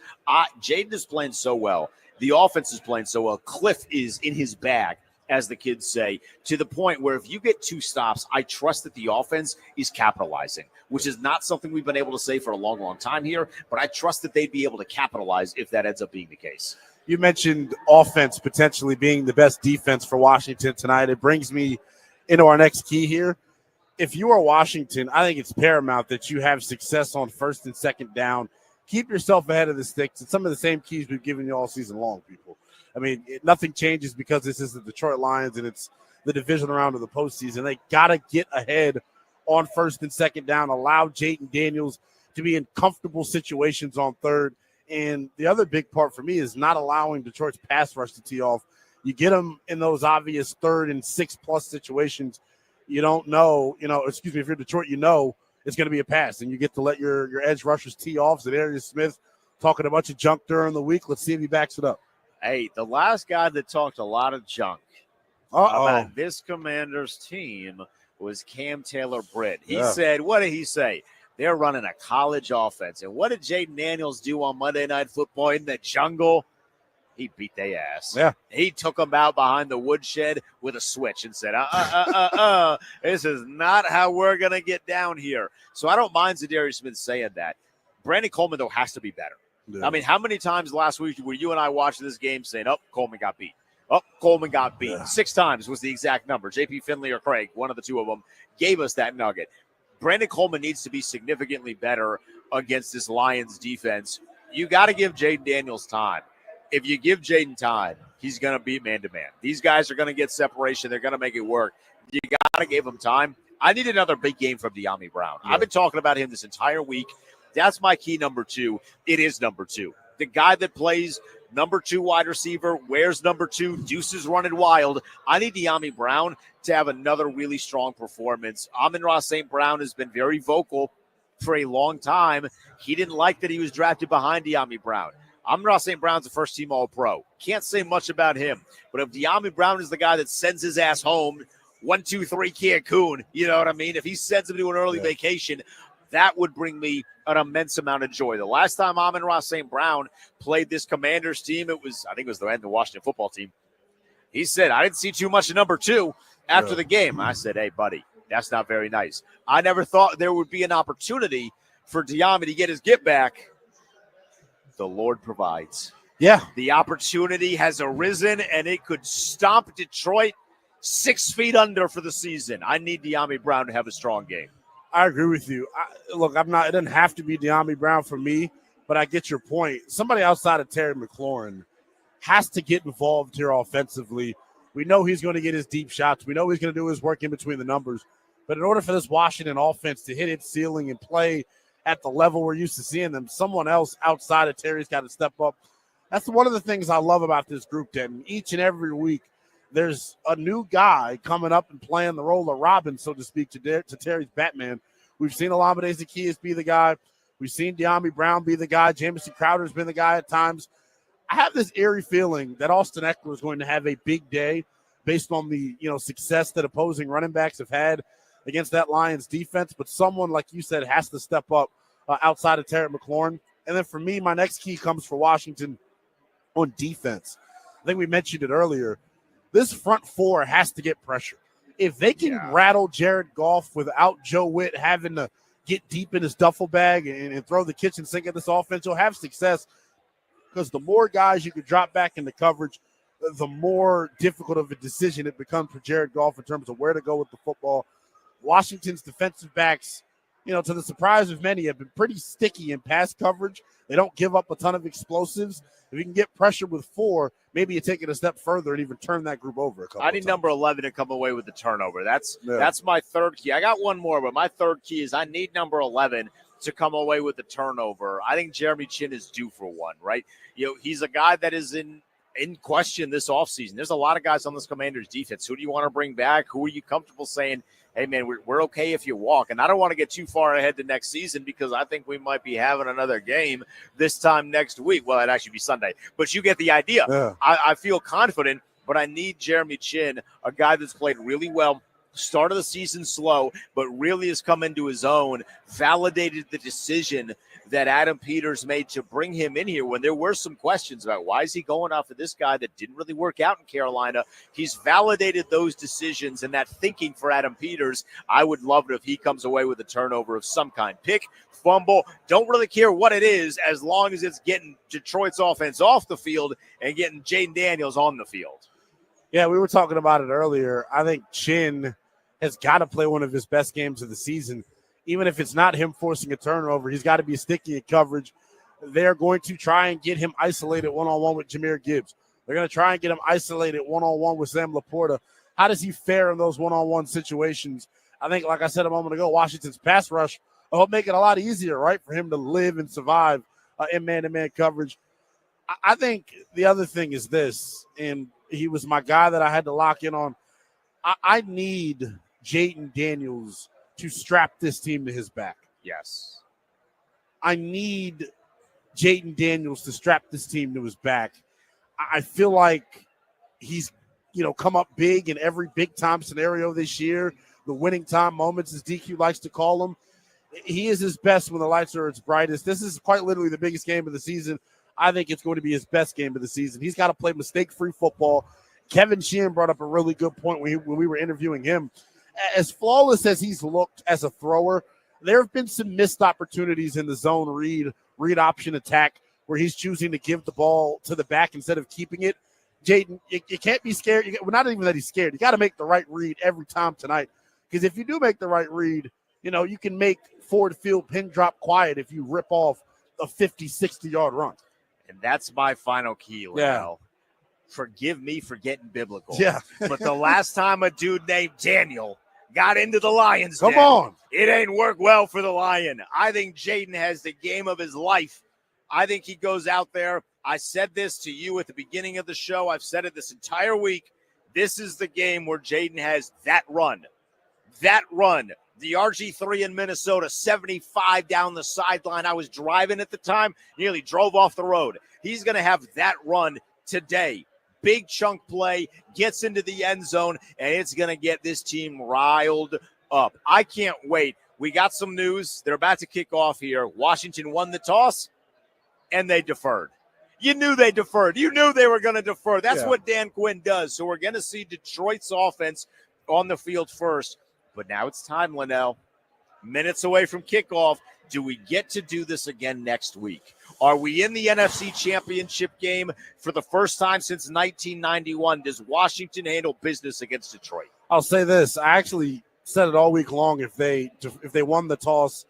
Jayden is playing so well. The offense is playing so well. Cliff is in his bag, as the kids say, to the point where if you get 2 stops, I trust that the offense is capitalizing, which is not something we've been able to say for a long, long time here, but I trust that they'd be able to capitalize if that ends up being the case. You mentioned offense potentially being the best defense for Washington tonight. It brings me into our next key here. If you are Washington, I think it's paramount that you have success on first and second down. Keep yourself ahead of the sticks. It's some of the same keys we've given you all season long, people. I mean, nothing changes because this is the Detroit Lions and it's the division round of the postseason. They got to get ahead on first and second down, allow Jayden Daniels to be in comfortable situations on third. And the other big part for me is not allowing Detroit's pass rush to tee off. You get them in those obvious 3rd and 6+ situations. You don't know, if you're Detroit, it's going to be a pass. And you get to let your edge rushers tee off. So Darius Smith talking a bunch of junk during the week. Let's see if he backs it up. Hey, the last guy that talked a lot of junk about this Commanders team was Cam Taylor-Britt. He said, what did he say? They're running a college offense. And what did Jayden Daniels do on Monday Night Football in the jungle? He beat their ass. Yeah. He took them out behind the woodshed with a switch and said, this is not how we're going to get down here. So I don't mind Zadarius Smith saying that. Brandon Coleman, though, has to be better. Yeah. I mean, how many times last week were you and I watching this game saying, Coleman got beat? Coleman got beat. Yeah. 6 times was the exact number. JP Finley or Craig, one of the two of them, gave us that nugget. Brandon Coleman needs to be significantly better against this Lions defense. You got to give Jayden Daniels time. If you give Jayden time, he's going to beat man-to-man. These guys are going to get separation. They're going to make it work. You got to give him time. I need another big game from De'Ami Brown. Yeah. I've been talking about him this entire week. That's my key number 2. It is number 2. The guy that plays number 2 wide receiver, wears number 2, deuces running wild. I need De'Ami Brown to have another really strong performance. Amon-Ra St. Brown has been very vocal for a long time. He didn't like that he was drafted behind De'Ami Brown. Amon-Ra St. Brown's a first-team All-Pro. Can't say much about him. But if De'Ami Brown is the guy that sends his ass home, 1, 2, 3 Cancun, you know what I mean? If he sends him to an early vacation, that would bring me an immense amount of joy. The last time Amon-Ra St. Brown played this Commanders team, I think it was the end of the Washington football team. He said, I didn't see too much of number 2 after the game. I said, hey, buddy, that's not very nice. I never thought there would be an opportunity for De'Ami to get his get back the Lord provides. Yeah. The opportunity has arisen, and it could stomp Detroit 6 feet under for the season. I need De'Ami Brown to have a strong game. I agree with you. Look, it doesn't have to be De'Ami Brown for me, but I get your point. Somebody outside of Terry McLaurin has to get involved here offensively. We know he's going to get his deep shots. We know he's going to do his work in between the numbers. But in order for this Washington offense to hit its ceiling and play at the level we're used to seeing them, someone else outside of Terry's got to step up. That's one of the things I love about this group, Denton. Each and every week, there's a new guy coming up and playing the role of Robin, so to speak, to Terry's Batman. We've seen Olamide Zaccheaus be the guy. We've seen De'Ami Brown be the guy. Jamison Crowder's been the guy at times. I have this eerie feeling that Austin Eckler is going to have a big day based on the success that opposing running backs have had against that Lions defense. But someone, like you said, has to step up outside of Terry McLaurin. And then for me, my next key comes for Washington on defense. I think we mentioned it earlier. This front four has to get pressure. If they can rattle Jared Goff without Joe Witt having to get deep in his duffel bag and throw the kitchen sink at this offense, you'll have success, because the more guys you can drop back into coverage, the more difficult of a decision it becomes for Jared Goff in terms of where to go with the football. Washington's defensive backs, to the surprise of many, have been pretty sticky in pass coverage. They don't give up a ton of explosives. If you can get pressure with 4, maybe you take it a step further and even turn that group over a couple I need of times. number 11 to come away with the turnover. That's my third key. I got one more, but my third key is I need number 11 to come away with the turnover. I think Jeremy Chin is due for one, right? He's a guy that is in question this offseason. There's a lot of guys on this Commanders defense. Who do you want to bring back? Who are you comfortable saying, hey, man, we're okay if you walk? And I don't want to get too far ahead to next season, because I think we might be having another game this time next week. Well, it'd actually be Sunday, but you get the idea. Yeah. I feel confident, but I need Jeremy Chin, a guy that's played really well. Start of the season slow, but really has come into his own, validated the decision that Adam Peters made to bring him in here when there were some questions about why is he going off of this guy that didn't really work out in Carolina. He's validated those decisions and that thinking for Adam Peters. I would love it if he comes away with a turnover of some kind. Pick, fumble, don't really care what it is, as long as it's getting Detroit's offense off the field and getting Jayden Daniels on the field. Yeah, we were talking about it earlier. I think Chin has got to play one of his best games of the season. Even if it's not him forcing a turnover, he's got to be sticky in coverage. They're going to try and get him isolated one-on-one with Jahmyr Gibbs. They're going to try and get him isolated one-on-one with Sam Laporta. How does he fare in those one-on-one situations? I think, like I said a moment ago, Washington's pass rush will make it a lot easier, right, for him to live and survive in man-to-man coverage. I think the other thing is this, and he was my guy that I had to lock in on. I need Jayden Daniels to strap this team to his back. Yes. I need Jayden Daniels to strap this team to his back. I feel like he's, come up big in every big-time scenario this year, the winning time moments, as DQ likes to call them. He is his best when the lights are its brightest. This is quite literally the biggest game of the season. I think it's going to be his best game of the season. He's got to play mistake-free football. Kevin Sheehan brought up a really good point when we were interviewing him. As flawless as he's looked as a thrower, there have been some missed opportunities in the zone read option attack where he's choosing to give the ball to the back instead of keeping it. Jayden, you can't be scared. Not even that he's scared. You got to make the right read every time tonight, because if you do make the right read, you can make Ford Field pin drop quiet if you rip off a 50, 60-yard run. And that's my final key, Linnell. Forgive me for getting biblical. Yeah. But the last time a dude named Daniel got into the Lions' Come den, on. it ain't worked well for the Lion. I think Jayden has the game of his life. I think he goes out there. I said this to you at the beginning of the show. I've said it this entire week. This is the game where Jayden has that run. That run. The RG3 in Minnesota, 75 down the sideline. I was driving at the time, nearly drove off the road. He's going to have that run today. Big chunk play, gets into the end zone, and it's going to get this team riled up. I can't wait. We got some news. They're about to kick off here. Washington won the toss, and they deferred. You knew they deferred. You knew they were going to defer. That's what Dan Quinn does. So we're going to see Detroit's offense on the field first. But now it's time, Linnell. Minutes away from kickoff. Do we get to do this again next week? Are we in the NFC Championship game for the first time since 1991? Does Washington handle business against Detroit? I'll say this. I actually said it all week long. If they won the toss,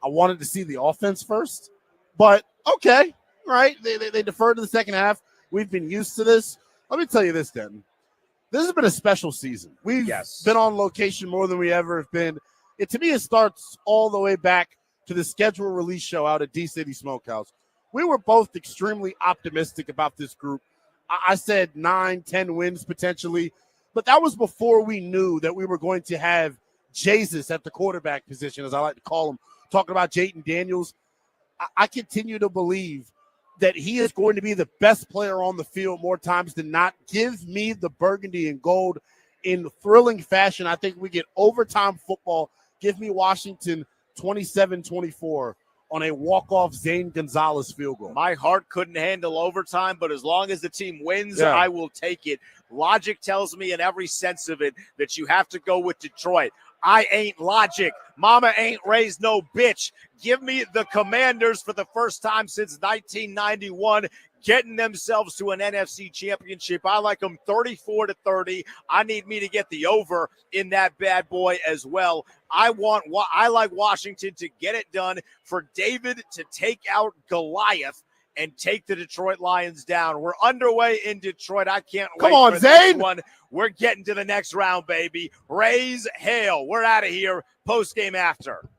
I wanted to see the offense first. But, okay, right? They deferred to the second half. We've been used to this. Let me tell you this, Denton. This has been a special season. We've been on location more than we ever have been. To me, it starts all the way back to the schedule release show out at D-City Smokehouse. We were both extremely optimistic about this group. I said 9-10 wins potentially, but that was before we knew that we were going to have Jesus at the quarterback position, as I like to call him, talking about Jayden Daniels. I continue to believe that he is going to be the best player on the field more times than not. Give me the burgundy and gold in thrilling fashion. I think we get overtime football. Give me Washington 27-24 on a walk-off Zane Gonzalez field goal. My heart couldn't handle overtime, but as long as the team wins, I will take it. Logic tells me in every sense of it that you have to go with Detroit. I ain't logic. Mama ain't raised no bitch. Give me the Commanders for the first time since 1991, getting themselves to an NFC championship. I like them 34-30. I need me to get the over in that bad boy as well. I like Washington to get it done, for David to take out Goliath and take the Detroit Lions down. We're underway in Detroit. I can't wait for this one. We're getting to the next round, baby. Raise hail. We're out of here. Post game after.